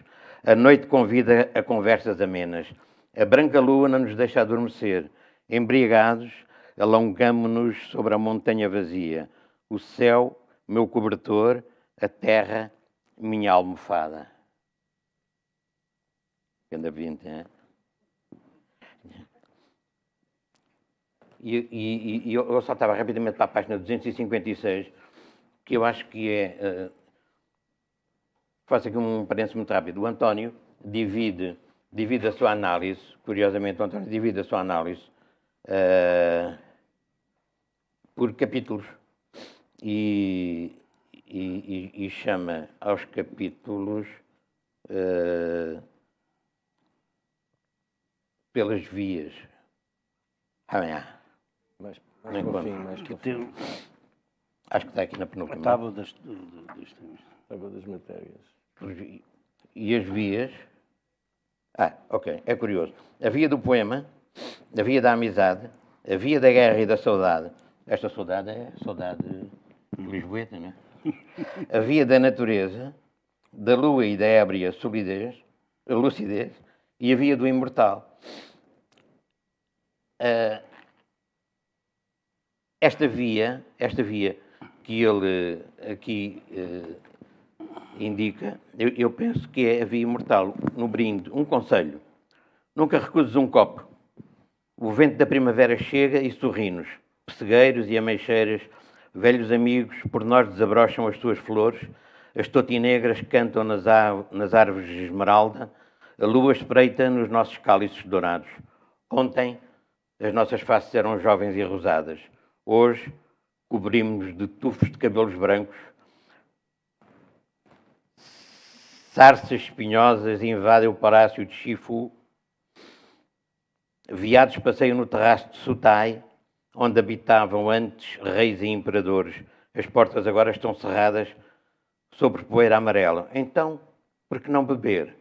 A noite convida a conversas amenas. A branca lua não nos deixa adormecer. Embriagados, alongamo-nos sobre a montanha vazia. O céu, meu cobertor, a terra, minha almofada. Ganda vinte, é? E eu saltava rapidamente para a página 256, que eu acho que faço aqui um parênteses muito rápido. O António divide a sua análise, curiosamente o António divide a sua análise por capítulos e chama aos capítulos pelas vias. Mais Nem para o conto. fim, mais para o fim. Acho que está aqui na penúltima. A tábua das Tábua das matérias. E as vias... ok, é curioso. A via do poema, a via da amizade, a via da guerra e da saudade. Esta saudade é saudade lisboeta, não é? A via da natureza, da lua e da ébria lucidez, e a via do imortal. Esta via que ele aqui indica, eu penso que é a via imortal. No brinde, um conselho. Nunca recuses um copo. O vento da primavera chega e sorri-nos. Pessegueiros e ameixeiras, velhos amigos, por nós desabrocham as suas flores. As totinegras cantam nas árvores de esmeralda. A lua espreita nos nossos cálices dourados. Ontem, as nossas faces eram jovens e rosadas. Hoje, cobrimos de tufos de cabelos brancos. Sarças espinhosas invadem o palácio de Shifu. Veados passeiam no terraço de Sutai, onde habitavam antes reis e imperadores. As portas agora estão cerradas sobre poeira amarela. Então, por que não beber?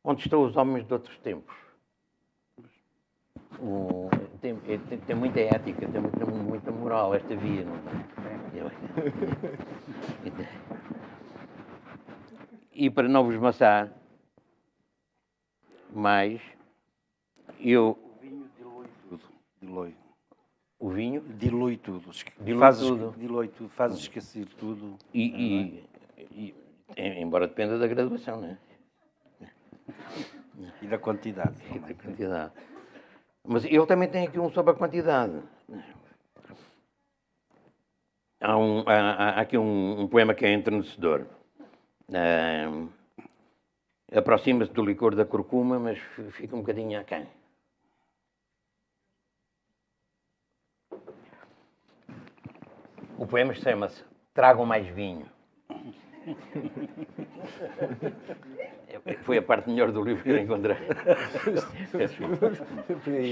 Onde estão os homens de outros tempos? Tem muita ética, tem muita moral esta via, não é? E para não vos maçar mais, O vinho dilui tudo. Dilui. O vinho Dilui tudo. Dilui tudo. Faz esquecer tudo. embora dependa da graduação, não é? E da quantidade. E da quantidade. Mas ele também tem aqui um sobre a quantidade. Há aqui um poema que é entrenecedor. Aproxima-se do licor da curcuma, mas fica um bocadinho aquém. O poema chama-se Tragam Mais Vinho. Foi a parte melhor do livro que eu encontrei.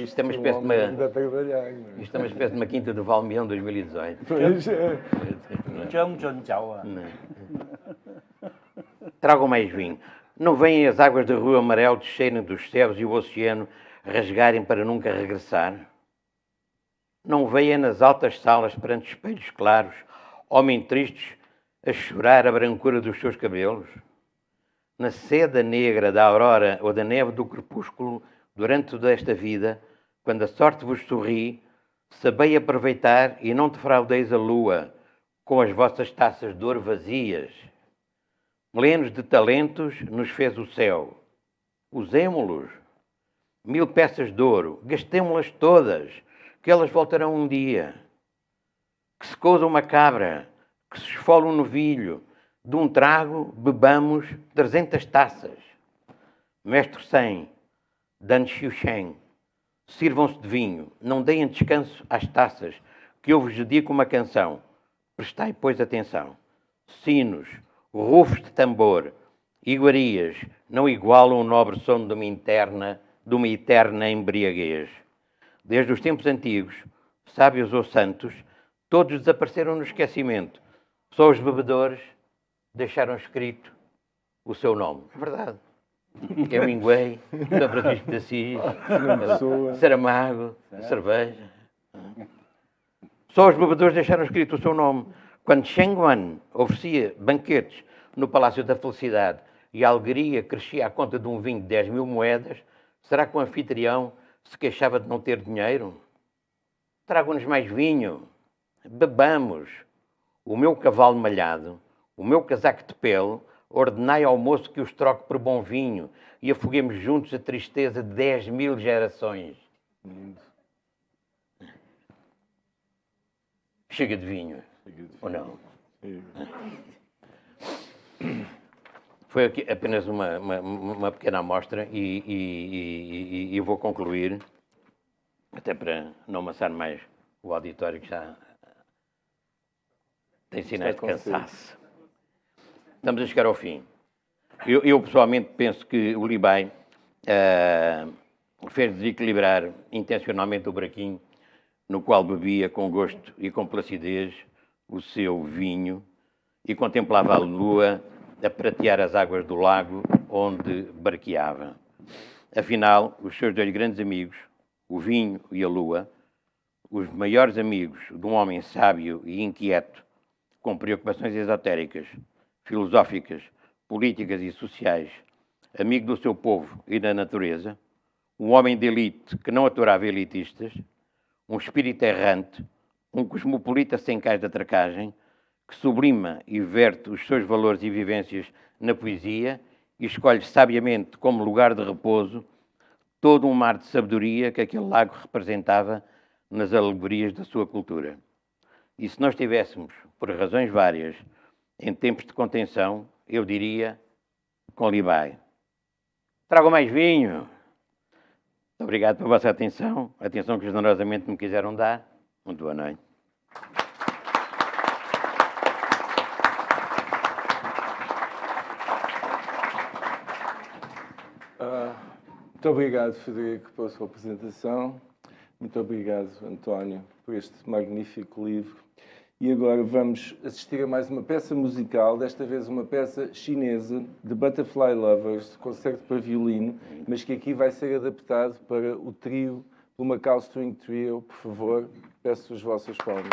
Isto é uma espécie de uma- Anda a trabalhar, não é? Isto é uma espécie de uma quinta de Valmeão 2018. Pois é. Tragam mais vinho. Não vêm as águas do rio amarelo descerem dos céus e o oceano rasgarem para nunca regressar? Não veem nas altas salas perante espelhos claros, homens tristes a chorar a brancura dos seus cabelos? Na seda negra da aurora ou da neve do crepúsculo, durante toda esta vida, quando a sorte vos sorri, sabei aproveitar e não defraudeis a lua com as vossas taças de ouro vazias. Plenos de talentos nos fez o céu. Usemo-los. 1000 peças de ouro, gastemo-las todas, que elas voltarão um dia. Que se coza uma cabra, que se esfola um novilho, de um trago bebamos 300 taças. Mestre Sem, Dan Xiusheng, sirvam-se de vinho, não deem descanso às taças, que eu vos dedico uma canção. Prestai, pois, atenção. Sinos, rufos de tambor, iguarias, não igualam o nobre som de uma eterna embriaguez. Desde os tempos antigos, sábios ou santos, todos desapareceram no esquecimento. Só os bebedores deixaram escrito o seu nome. É verdade. Hemingway, São Francisco de Assis, Saramago, cerveja. Só os bebedores deixaram escrito o seu nome. Quando Sheng Wan oferecia banquetes no Palácio da Felicidade e a alegria crescia à conta de um vinho de 10.000 moedas, será que o anfitrião se queixava de não ter dinheiro? Tragam-nos mais vinho. Bebamos. O meu cavalo malhado, o meu casaco de pele, ordenai ao moço que os troque por bom vinho e afoguemos juntos a tristeza de 10.000 gerações. Chega de vinho. Ou não? Foi aqui apenas uma pequena amostra e eu vou concluir, até para não amassar mais o auditório que já tem sinais de cansaço. Estamos a chegar ao fim. Eu pessoalmente penso que o Libai fez desequilibrar intencionalmente o braquinho no qual bebia com gosto e com placidez o seu vinho e contemplava a lua a pratear as águas do lago onde barqueava. Afinal, os seus dois grandes amigos, o vinho e a lua, os maiores amigos de um homem sábio e inquieto, com preocupações esotéricas, filosóficas, políticas e sociais, amigo do seu povo e da natureza, um homem de elite que não aturava elitistas, um espírito errante, um cosmopolita sem cais de atracagem, que sublima e verte os seus valores e vivências na poesia e escolhe sabiamente como lugar de repouso todo um mar de sabedoria que aquele lago representava nas alegorias da sua cultura. E se nós estivéssemos, por razões várias, em tempos de contenção, eu diria, com Libai, tragam mais vinho. Muito obrigado pela vossa atenção, a atenção que generosamente me quiseram dar. Muito boa noite. Muito obrigado, Frederico, pela sua apresentação. Muito obrigado, António, por este magnífico livro. E agora vamos assistir a mais uma peça musical, desta vez uma peça chinesa, de Butterfly Lovers, concerto para violino, mas que aqui vai ser adaptado para o trio, pelo Macau String Trio. Por favor, peço as vossas palmas.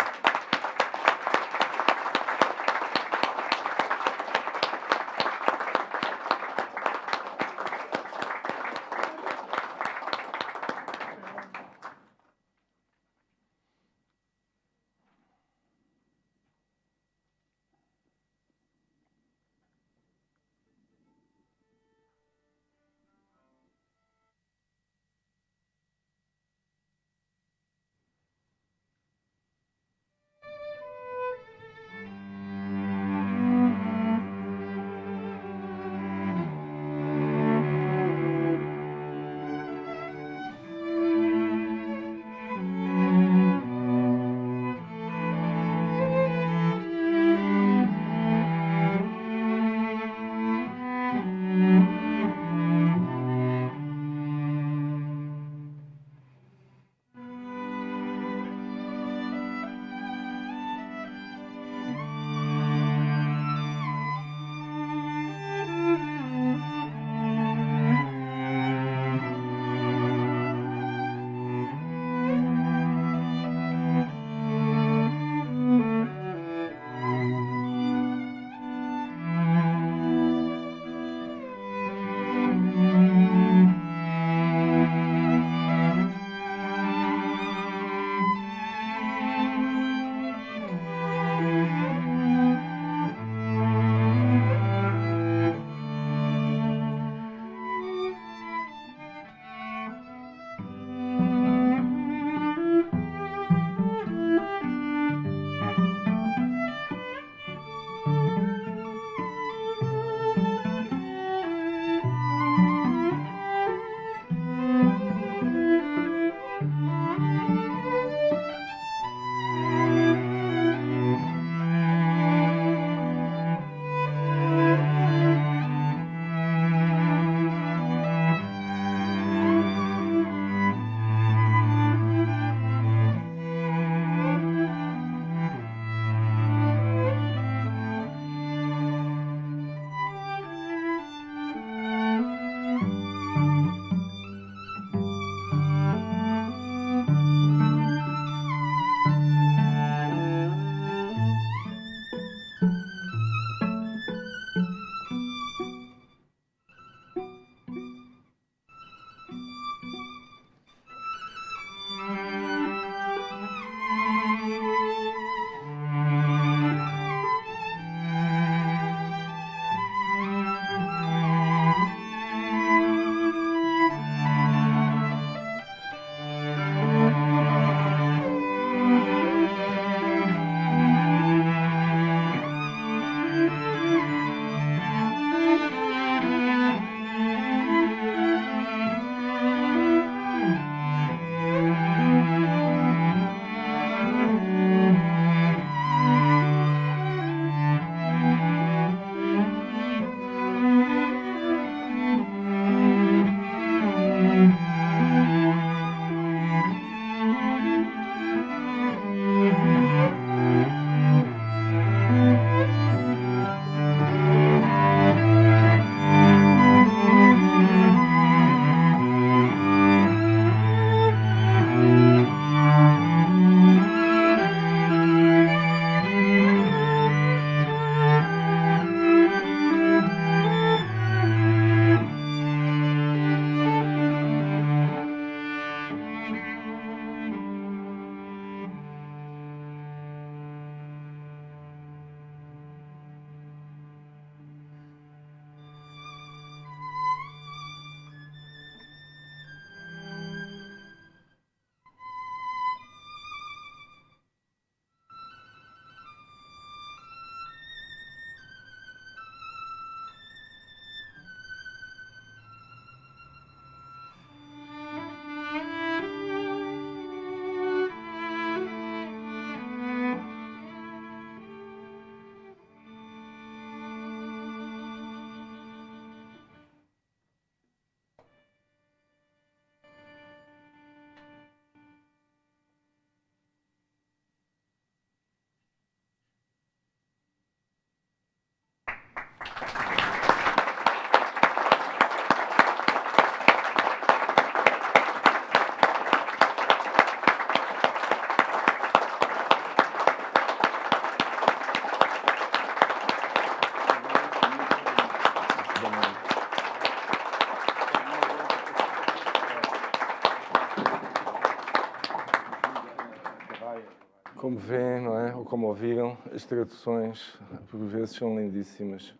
vêem, não é? Ou como ouviram, as traduções por vezes são lindíssimas.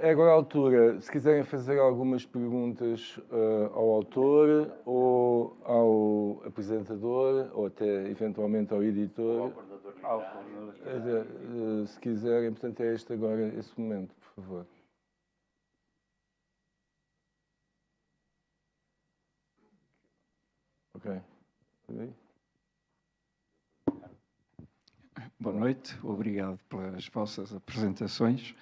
É agora a altura, se quiserem fazer algumas perguntas ao autor ou ao apresentador ou até eventualmente ao editor, se quiserem, portanto é este agora, esse momento, por favor. Ok. Boa noite, obrigado pelas vossas apresentações.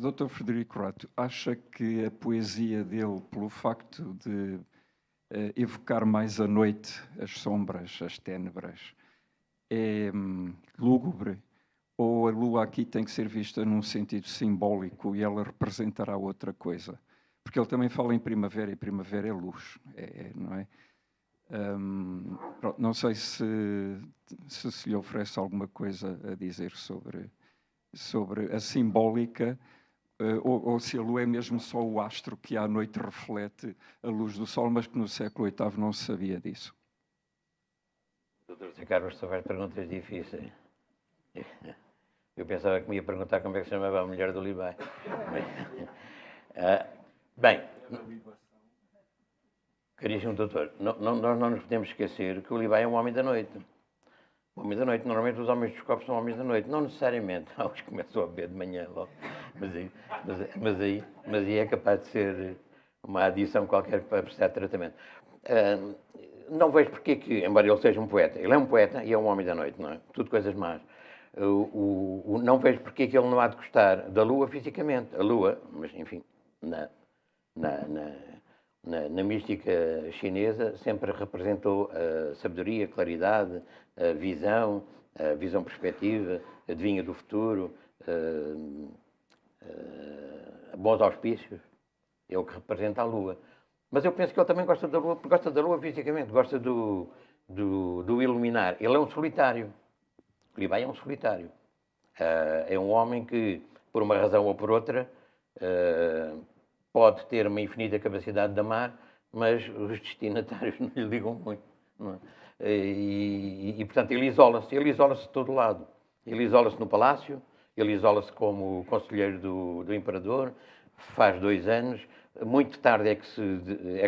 Dr. Frederico Rato, acha que a poesia dele, pelo facto de evocar mais a noite, as sombras, as ténebras, é lúgubre? Ou a lua aqui tem que ser vista num sentido simbólico e ela representará outra coisa? Porque ele também fala em primavera, e primavera é luz, não é? Pronto, não sei se lhe oferece alguma coisa a dizer sobre a simbólica, ou se a lua é mesmo só o astro que à noite reflete a luz do sol, mas que no século VIII não se sabia disso. Doutor Sr. Carlos, só faz perguntas difíceis. Eu pensava que me ia perguntar como é que se chamava a mulher do Libai. Bem, caríssimo doutor, nós não nos podemos esquecer que o Libai é um homem da noite. O homem da noite, normalmente os homens dos copos são homens da noite. Não necessariamente, há os que começam a beber de manhã logo. Mas aí é capaz de ser uma adição qualquer para prestar tratamento. Não vejo porque que, embora ele seja um poeta, ele é um poeta e é um homem da noite, não é? Tudo coisas más. Não vejo porque que ele não há de gostar da lua fisicamente. A lua, mas enfim, na mística chinesa sempre representou a sabedoria, a claridade, a visão perspectiva, adivinha do futuro, bons auspícios. É o que representa a lua. Mas eu penso que ele também gosta da lua fisicamente, gosta do iluminar. Ele é um solitário. Libai é um solitário. É um homem que, por uma razão ou por outra, pode ter uma infinita capacidade de amar, mas os destinatários não lhe ligam muito. Não é? Portanto, ele isola-se de todo lado. Ele isola-se no palácio, ele isola-se como conselheiro do imperador, faz 2 anos, muito tarde é que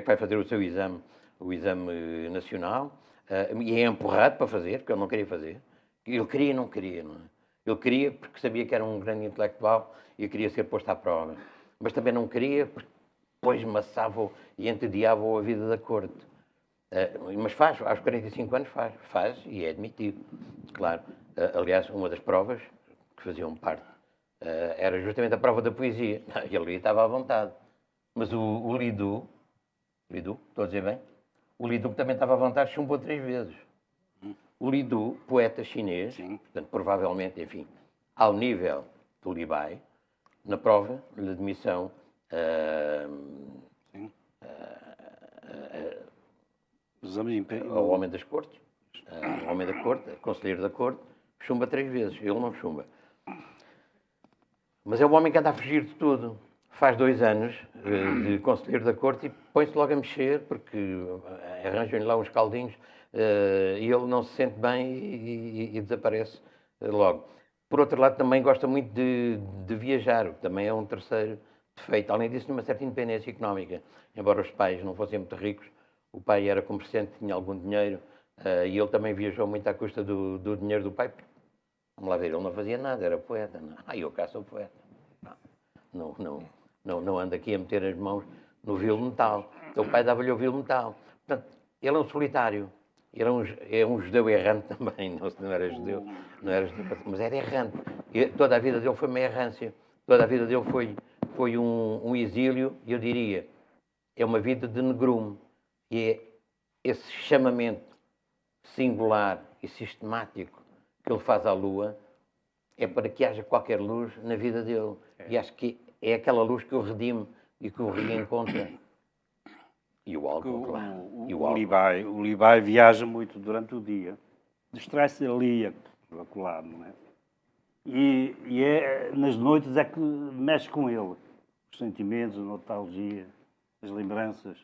vai fazer o exame nacional, e é empurrado para fazer, porque ele não queria fazer. Ele queria e não queria, não é? Ele queria porque sabia que era um grande intelectual e queria ser posto à prova. Mas também não queria porque depois maçava e entediava a vida da corte. Mas faz, aos 45 anos faz e é admitido, claro. Aliás, uma das provas que faziam parte era justamente a prova da poesia. Ele ali estava à vontade. Mas o Lidu, estou a dizer bem? O Lidu, que também estava à vontade, chumbou 3 vezes. O Lidu, poeta chinês, portanto, provavelmente, enfim, ao nível do Libai, na prova de admissão ao homem das cortes, ao homem da corte, conselheiro da corte, chumba 3 vezes. Ele não chumba. Mas é um homem que anda a fugir de tudo. Faz 2 anos de conselheiro da corte e põe-se logo a mexer, porque arranjam-lhe lá uns caldinhos e ele não se sente bem e desaparece logo. Por outro lado, também gosta muito de viajar, o que também é um terceiro defeito. Além disso, uma certa independência económica. Embora os pais não fossem muito ricos, o pai era comerciante, tinha algum dinheiro e ele também viajou muito à custa do dinheiro do pai. Vamos lá ver, ele não fazia nada, era poeta. Eu cá sou poeta. Não ando aqui a meter as mãos no violo metal. Então o pai dava-lhe o violo metal. Portanto, ele é um solitário. É um judeu errante também. Não era judeu, mas era errante. E toda a vida dele foi uma errância. Toda a vida dele foi um exílio, e eu diria, é uma vida de negrume. E é esse chamamento singular e sistemático que ele faz à lua é para que haja qualquer luz na vida dele. E acho que é aquela luz que o redime e que o reencontra. E o álcool, claro. O Libai viaja muito durante o dia. Distrai-se ali, acolá, não é? E nas noites é que mexe com ele. Os sentimentos, a nostalgia, as lembranças.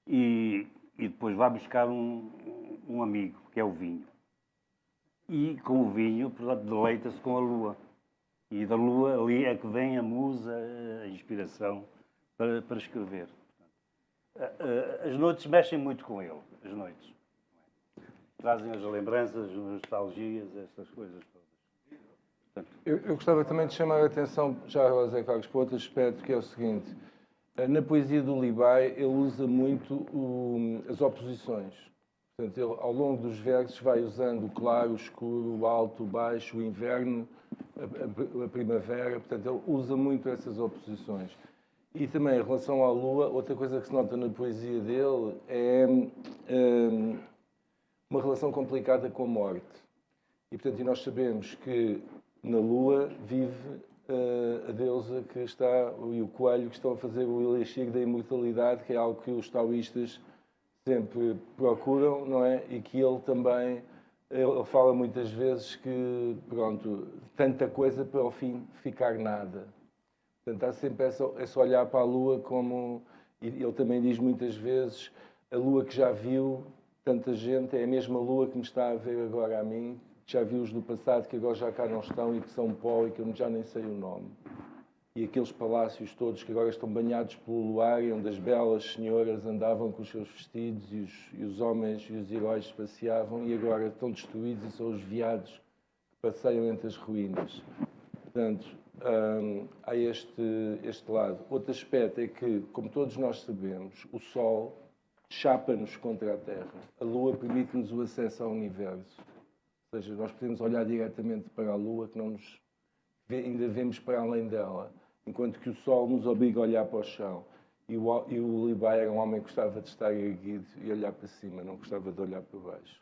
E depois vai buscar um amigo, que é o vinho. e com o vinho, portanto, deleita-se com a lua. E da lua ali é que vem a musa, a inspiração para escrever. As noites mexem muito com ele, as noites. Trazem as lembranças, as nostalgias, essas coisas todas. Portanto, Eu gostava também de chamar a atenção, já agora, Zé Carlos, para outro aspecto, que é o seguinte. Na poesia do Libai, ele usa muito as oposições. Portanto, ele, ao longo dos versos, vai usando o claro, o escuro, o alto, o baixo, o inverno, a primavera. Portanto, ele usa muito essas oposições. E também, em relação à lua, outra coisa que se nota na poesia dele é uma relação complicada com a morte. E, portanto, nós sabemos que na lua vive a deusa que está, e o coelho que estão a fazer o elixir da imortalidade, que é algo que os taoístas sempre procuram, não é? E que ele também, ele fala muitas vezes que, pronto, tanta coisa para ao fim ficar nada. Portanto, há sempre esse olhar para a lua como, e ele também diz muitas vezes, a lua que já viu tanta gente é a mesma lua que me está a ver agora a mim, que já viu os do passado que agora já cá não estão e que são pó e que eu já nem sei o nome. E aqueles palácios todos que agora estão banhados pelo luar e onde as belas senhoras andavam com os seus vestidos e os homens e os heróis passeavam e agora estão destruídos e são os veados que passeiam entre as ruínas. Portanto, há este lado. Outro aspecto é que, como todos nós sabemos, o Sol chapa-nos contra a Terra. A Lua permite-nos o acesso ao universo. Ou seja, nós podemos olhar diretamente para a Lua, que não nos ainda vemos para além dela, enquanto que o Sol nos obriga a olhar para o chão. E o Libai era um homem que gostava de estar erguido e olhar para cima, não gostava de olhar para baixo.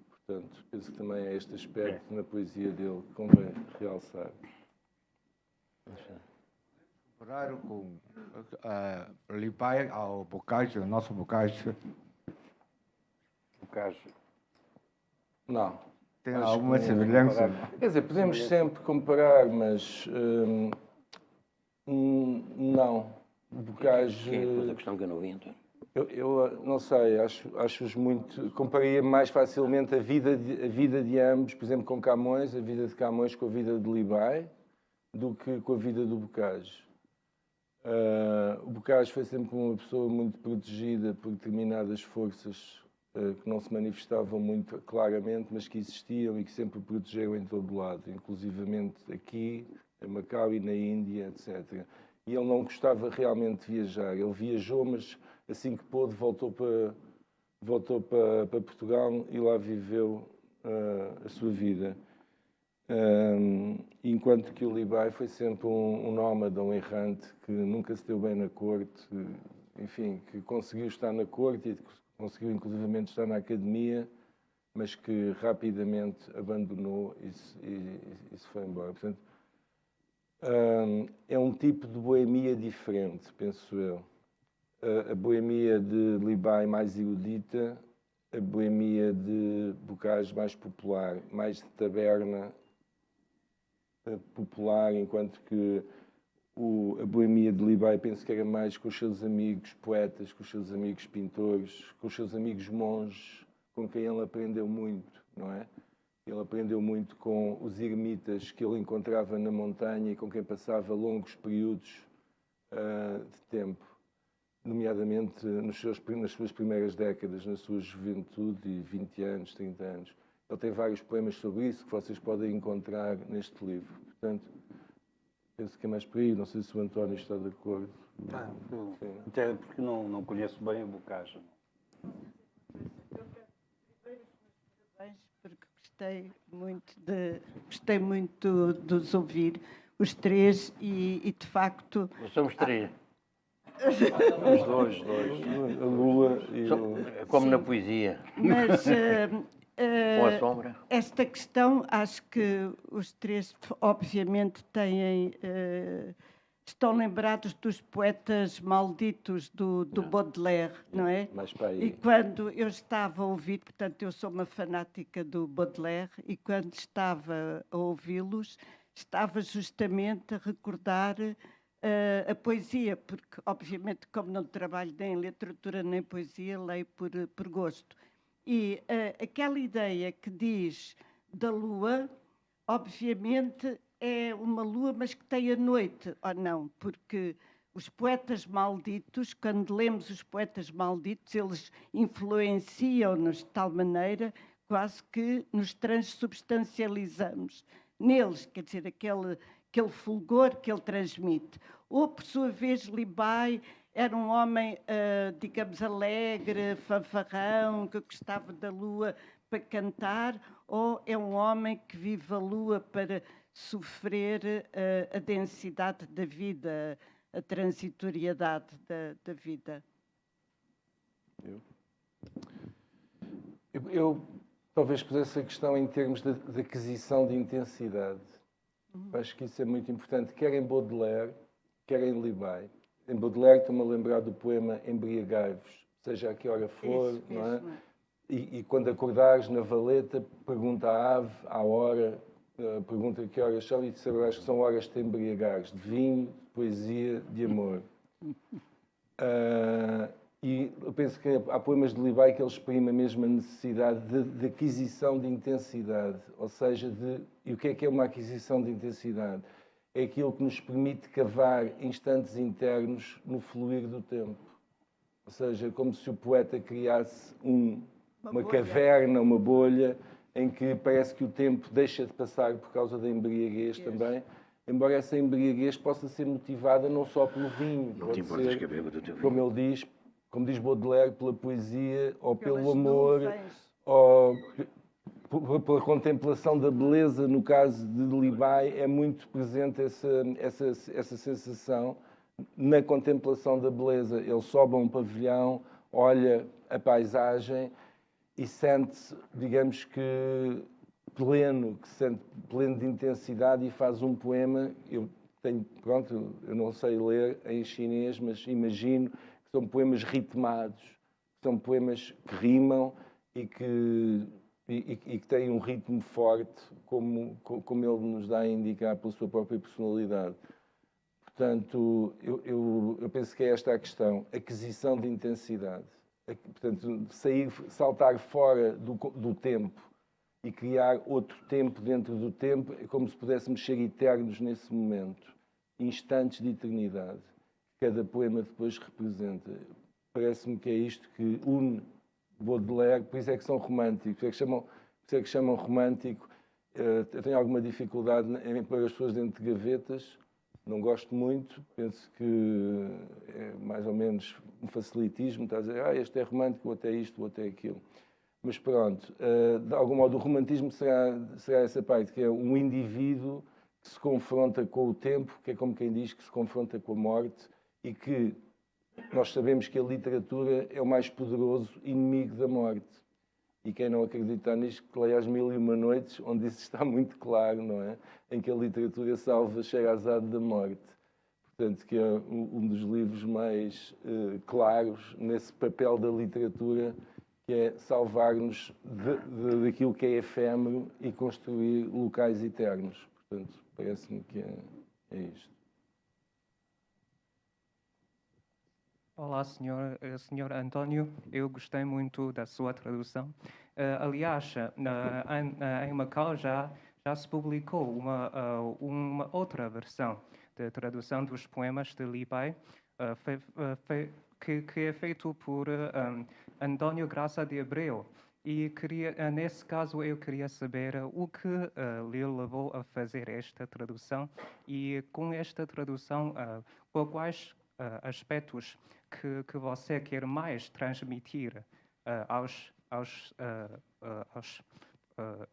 Portanto, penso que também é este aspecto na poesia dele que convém realçar. Comparar com Libai ao Boccaccio, o nosso Boccaccio, o caso. Não. tem Acho alguma que não. semelhança? Quer dizer, podemos sempre comparar, mas não. O Bocage, Que é depois a questão que eu não vi, então. eu não sei, acho-os muito. Compararia mais facilmente a vida de ambos, por exemplo, com Camões, a vida de Camões com a vida de Libai, do que com a vida do Bocage. O Bocage foi sempre uma pessoa muito protegida por determinadas forças que não se manifestavam muito claramente, mas que existiam e que sempre o protegeram em todo lado, inclusivamente aqui, em Macau e na Índia, etc. E ele não gostava realmente de viajar. Ele viajou, mas assim que pôde, voltou para Portugal e lá viveu a sua vida. Enquanto que o Libai foi sempre um nómada, um errante, que nunca se deu bem na corte, enfim, que conseguiu estar na corte e conseguiu inclusivamente estar na academia, mas que rapidamente abandonou e se foi embora. Portanto, é um tipo de boemia diferente, penso eu. A boemia de Libai mais erudita, a boemia de Bocage mais popular, mais de taberna popular, enquanto que a boemia de Libai penso que era mais com os seus amigos poetas, com os seus amigos pintores, com os seus amigos monges, com quem ele aprendeu muito, não é? Ele aprendeu muito com os ermitas que ele encontrava na montanha e com quem passava longos períodos de tempo, nomeadamente nas suas primeiras décadas, na sua juventude, de 20 anos, 30 anos. Ele tem vários poemas sobre isso que vocês podem encontrar neste livro. Portanto, penso que é mais por aí. Não sei se o António está de acordo. Até porque não conheço bem o Boccaccio. Porque gostei muito de os ouvir, os três, e de facto... Nós somos três. Os dois. A Lua e Como Sim. na poesia, Mas com a sombra. esta questão, acho que os três, obviamente, estão lembrados dos poetas malditos do Baudelaire, não é? mais para E aí. quando eu estava a ouvir, portanto, eu sou uma fanática do Baudelaire, e quando estava a ouvi-los, estava justamente a recordar a poesia, porque, obviamente, como não trabalho nem em literatura nem poesia, leio por gosto. E aquela ideia que diz da lua, obviamente é uma lua, mas que tem a noite, ou não? Porque os poetas malditos, quando lemos os poetas malditos, eles influenciam-nos de tal maneira quase que nos transubstancializamos neles, quer dizer, aquele fulgor que ele transmite. Ou, por sua vez, Libai era um homem, digamos, alegre, fanfarrão, que gostava da lua para cantar, ou é um homem que vive a lua para sofrer a densidade da vida, a transitoriedade da vida? Eu talvez pusesse a questão em termos de aquisição de intensidade. Acho que isso é muito importante, quer em Baudelaire, quer em Libai. Em Baudelaire estou-me a lembrar do poema Embriagai-vos, seja a que hora for, Isso não é? mesmo. E quando acordares na valeta, pergunta à ave, à hora, pergunta que horas são e saberás que são horas de te embriagares, de vinho, de poesia, de amor. E eu penso que há poemas de Libai que ele exprime a mesma necessidade de aquisição de intensidade, ou seja, e o que é uma aquisição de intensidade? É aquilo que nos permite cavar instantes internos no fluir do tempo. Ou seja, como se o poeta criasse uma caverna, uma bolha, em que parece que o tempo deixa de passar por causa da embriaguez também, embora essa embriaguez possa ser motivada não só pelo vinho, Não pode te importas ser, que eu beba do teu como vinho? ele diz, como diz Baudelaire, pela poesia, ou Pelas pelo amor, nuvens. ou pela contemplação da beleza. No caso de Libai, é muito presente essa sensação na contemplação da beleza. Ele sobe a um pavilhão, olha a paisagem e sente-se, digamos que pleno, pleno de intensidade, e faz um poema. Eu não sei ler em chinês, mas imagino que são poemas ritmados, são poemas que rimam e que têm um ritmo forte, como ele nos dá a indicar pela sua própria personalidade. Portanto, eu penso que é esta a questão, aquisição de intensidade. Portanto, saltar fora do tempo e criar outro tempo dentro do tempo, é como se pudéssemos ser eternos nesse momento, instantes de eternidade, que cada poema depois representa. Parece-me que é isto que une Baudelaire, por isso é que são românticos, por isso é que chamam romântico. Eu tenho alguma dificuldade em pôr as pessoas dentro de gavetas, não gosto muito, penso que é mais ou menos um facilitismo, está a dizer, este é romântico, o outro é isto, o outro é aquilo. Mas pronto, de algum modo o romantismo será essa parte, que é um indivíduo que se confronta com o tempo, que é como quem diz que se confronta com a morte, e que nós sabemos que a literatura é o mais poderoso inimigo da morte. E quem não acredita nisto, que leia As Mil e Uma Noites, onde isso está muito claro, não é? Em que a literatura salva Sherazade da morte. Portanto, que é um dos livros mais claros nesse papel da literatura, que é salvar-nos daquilo que é efêmero e construir locais eternos. Portanto, parece-me que é isto. Olá, senhor António. Eu gostei muito da sua tradução. Aliás, em Macau já se publicou uma outra versão de tradução dos poemas de Libai, que é feito por António Graça de Abreu. E nesse caso eu queria saber o que lhe levou a fazer esta tradução, e com esta tradução, quais aspectos que você quer mais transmitir aos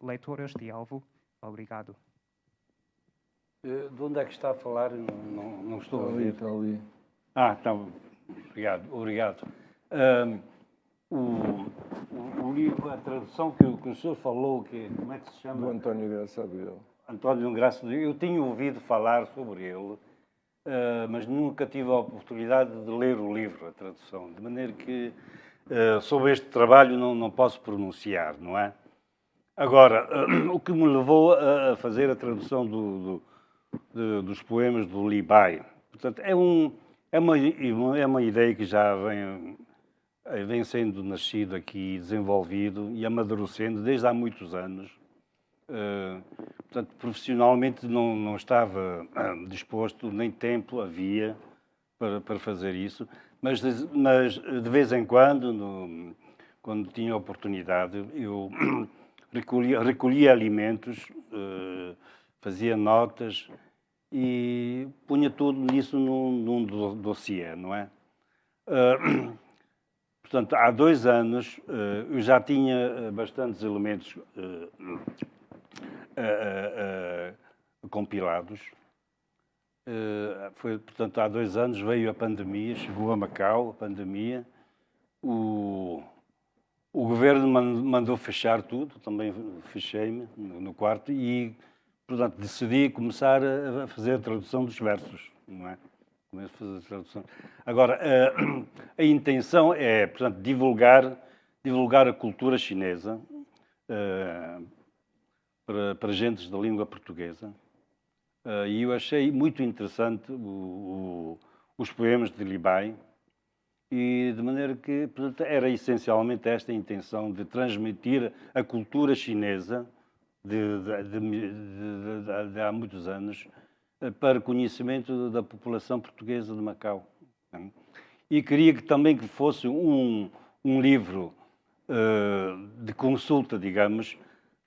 leitores de alvo. Obrigado. De onde é que está a falar? Não estou a ver. Está ali. Então, obrigado. O livro, a tradução que o senhor falou, como é que se chama? Do António Graça Abreu. António Graça, eu tinha ouvido falar sobre ele, mas nunca tive a oportunidade de ler o livro, a tradução, de maneira que sobre este trabalho não posso pronunciar, não é? Agora, o que me levou a fazer a tradução dos poemas do Libai, portanto, é uma ideia que já vem sendo nascido aqui, desenvolvido e amadurecendo desde há muitos anos, Portanto, profissionalmente não estava disposto, nem tempo havia para fazer isso, mas de vez em quando, quando tinha oportunidade, eu recolhia alimentos, fazia notas e punha tudo nisso num dossiê, não é? Portanto, há 2 anos eu já tinha bastantes elementos compilados. Portanto, há 2 anos veio a pandemia, chegou a Macau, a pandemia. O governo mandou fechar tudo, também fechei-me no quarto e, portanto, decidi começar a fazer a tradução dos versos, não é? Começo a fazer a tradução. Agora, a intenção é, portanto, divulgar a cultura chinesa para gentes da língua portuguesa. E eu achei muito interessante os poemas de Li Bai, e de maneira que, portanto, era essencialmente esta a intenção de transmitir a cultura chinesa de há muitos anos para conhecimento da população portuguesa de Macau. E queria também que fosse um livro de consulta, digamos,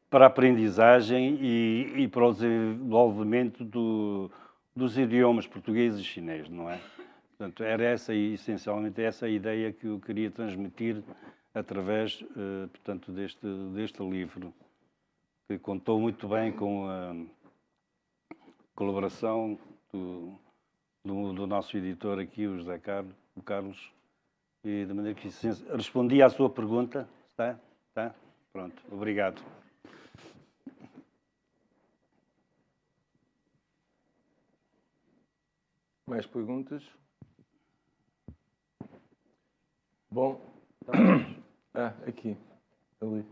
para a aprendizagem e para o desenvolvimento dos idiomas português e chinês, não é? Portanto, era essencialmente essa a ideia que eu queria transmitir através, portanto, deste livro, que contou muito bem com a colaboração do nosso editor aqui, o José Carlos, e de maneira que respondi à sua pergunta. Está? Está? Pronto, obrigado. Mais perguntas? Bom. Aqui. Ali.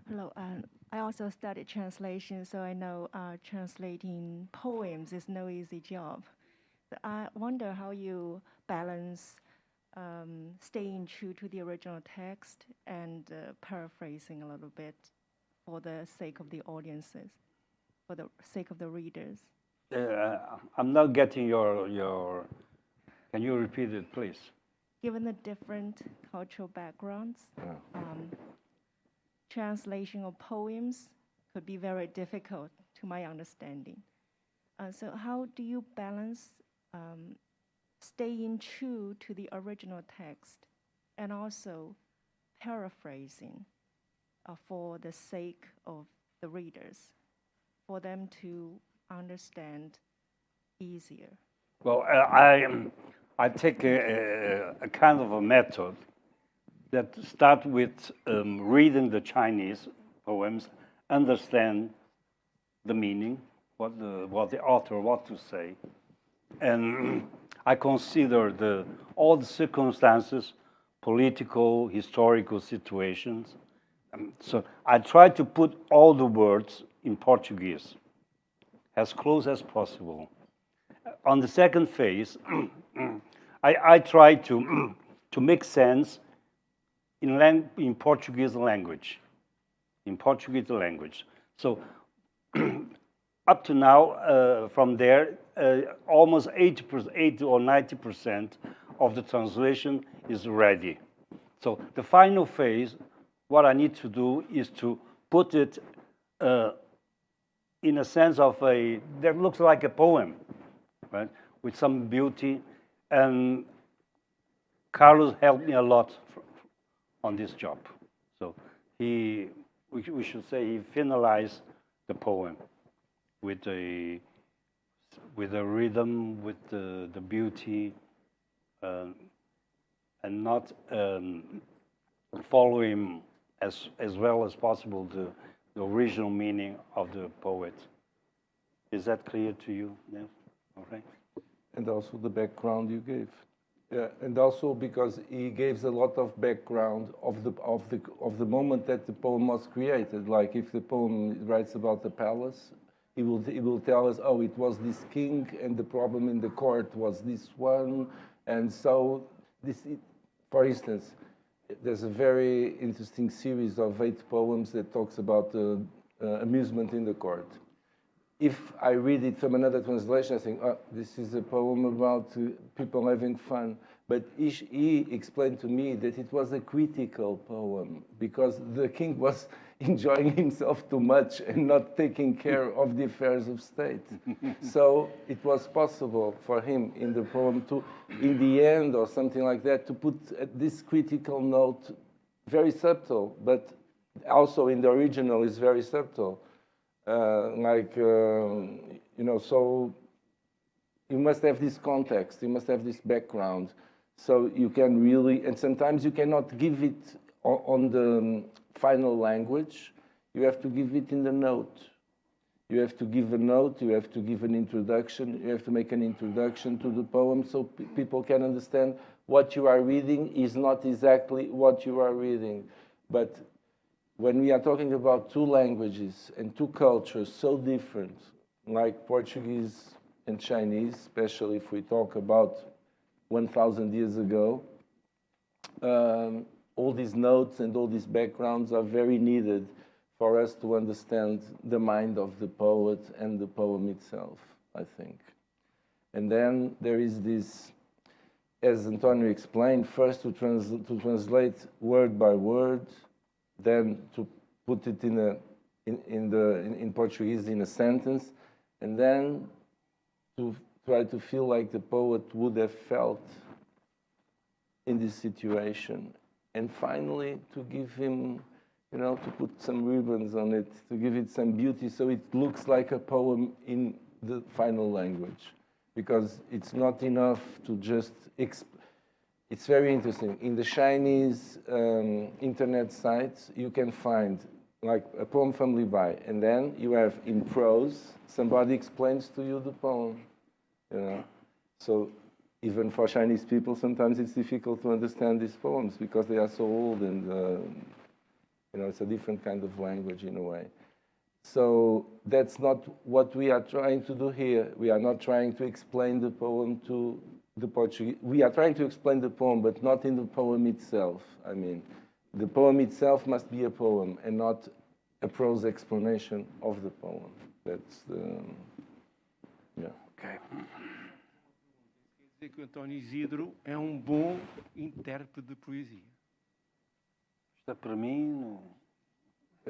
Hello. I also studied translation, so I know translating poems is no easy job. So I wonder how you balance staying true to the original text and paraphrasing a little bit for the sake of the audiences, for the sake of the readers. I'm not getting your. Can you repeat it, please? Given the different cultural backgrounds, translation of poems could be very difficult to my understanding. So how do you balance staying true to the original text and also paraphrasing for the sake of the readers, for them to understand easier? Well, I take a kind of a method that start with reading the Chinese poems, understand the meaning, what the author wants to say, and I consider all the circumstances, political, historical situations. So I try to put all the words in Portuguese as close as possible. On the second phase, I try to make sense in Portuguese language. In Portuguese language. So up to now, from there, almost 80 or 90% of the translation is ready. So the final phase, what I need to do is to put it in a sense of that looks like a poem, right? With some beauty. And Carlos helped me a lot on this job. So we should say he finalized the poem with a rhythm, with the beauty, and not following as well as possible the original meaning of the poet. Is that clear to you? Yes? All right. And also the background you gave. And also because he gives a lot of background of the moment that the poem was created. Like if the poem writes about the palace, he will tell us, oh, it was this king, and the problem in the court was this one, and so for instance, there's a very interesting series of 8 poems that talks about amusement in the court. If I read it from another translation, I think, oh, this is a poem about people having fun. But he explained to me that it was a critical poem because the king was enjoying himself too much and not taking care of the affairs of state. So it was possible for him in the poem to, in the end or something like that, to put this critical note, very subtle, but also in the original is very subtle. So you must have this context, you must have this background, so you can really, and sometimes you cannot give it on the final language, you have to give it in the note. You have to give a note, you have to give an introduction, you have to make an introduction to the poem so people can understand what you are reading is not exactly what you are reading. But when we are talking about 2 languages and 2 cultures so different, like Portuguese and Chinese, especially if we talk about 1,000 years ago, all these notes and all these backgrounds are very needed for us to understand the mind of the poet and the poem itself, I think. And then there is this, as Antonio explained, first to translate word by word, then to put it in Portuguese in a sentence, and then to try to feel like the poet would have felt in this situation. And finally, to give him, to put some ribbons on it, to give it some beauty so it looks like a poem in the final language. Because it's not enough to just It's very interesting. In the Chinese internet sites, you can find like a poem from Li Bai, and then you have in prose, somebody explains to you the poem. So even for Chinese people, sometimes it's difficult to understand these poems because they are so old and it's a different kind of language in a way. So that's not what we are trying to do here. We are not trying to explain the poem to the Portuguese. We are trying to explain the poem, but not in the poem itself. I mean, the poem itself must be a poem and not a prose explanation of the poem. That's the... Yeah. Ok. Quer dizer que o António Isidro é um bom intérprete de poesia. Está para mim... Não...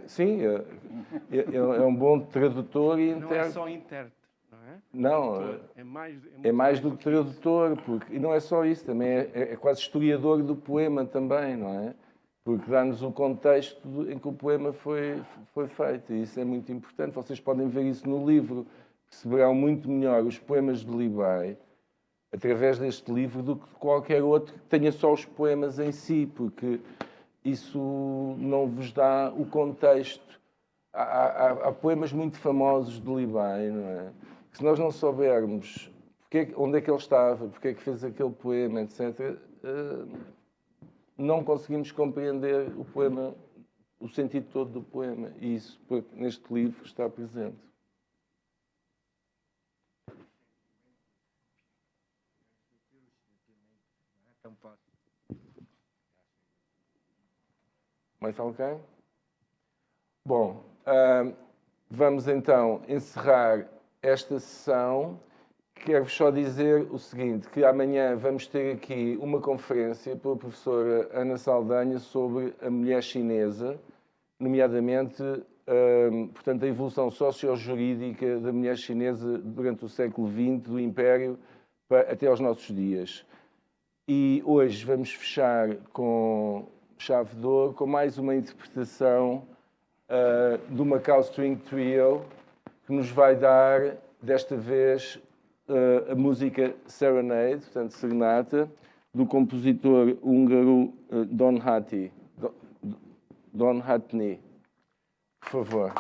Sim, é um bom tradutor e Não é só intérprete, não é? Não, é mais do que tradutor, porque, e não é só isso, também é quase historiador do poema também, não é? Porque dá-nos o contexto em que o poema foi feito, e isso é muito importante. Vocês podem ver isso no livro, perceberão muito melhor os poemas de Li Bai através deste livro do que qualquer outro que tenha só os poemas em si, porque isso não vos dá o contexto. Há poemas muito famosos de Li Bai, não é? Que se nós não soubermos onde é que ele estava, porque é que fez aquele poema, etc., não conseguimos compreender o poema, o sentido todo do poema. E isso, neste livro, está presente. Mais alguém? Bom, vamos então encerrar esta sessão. Quero-vos só dizer o seguinte, que amanhã vamos ter aqui uma conferência pela professora Ana Saldanha sobre a mulher chinesa, nomeadamente, portanto, a evolução socio-jurídica da mulher chinesa durante o século XX, do Império até aos nossos dias. E hoje vamos fechar com chave de ouro, com mais uma interpretação do Macau String Trio, que nos vai dar, desta vez, a música Serenade, portanto, Serenata, do compositor húngaro Don Hatty. Don Hatny. Por favor.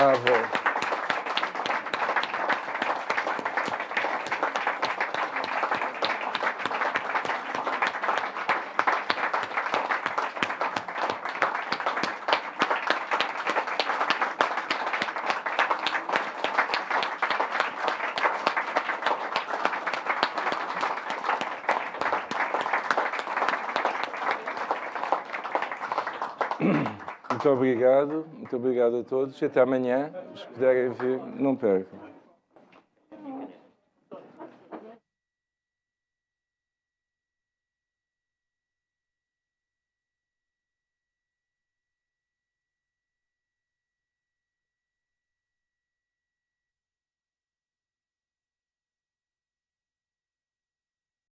Bravo. Muito obrigado a todos. Até amanhã. Se puderem vir, não percam.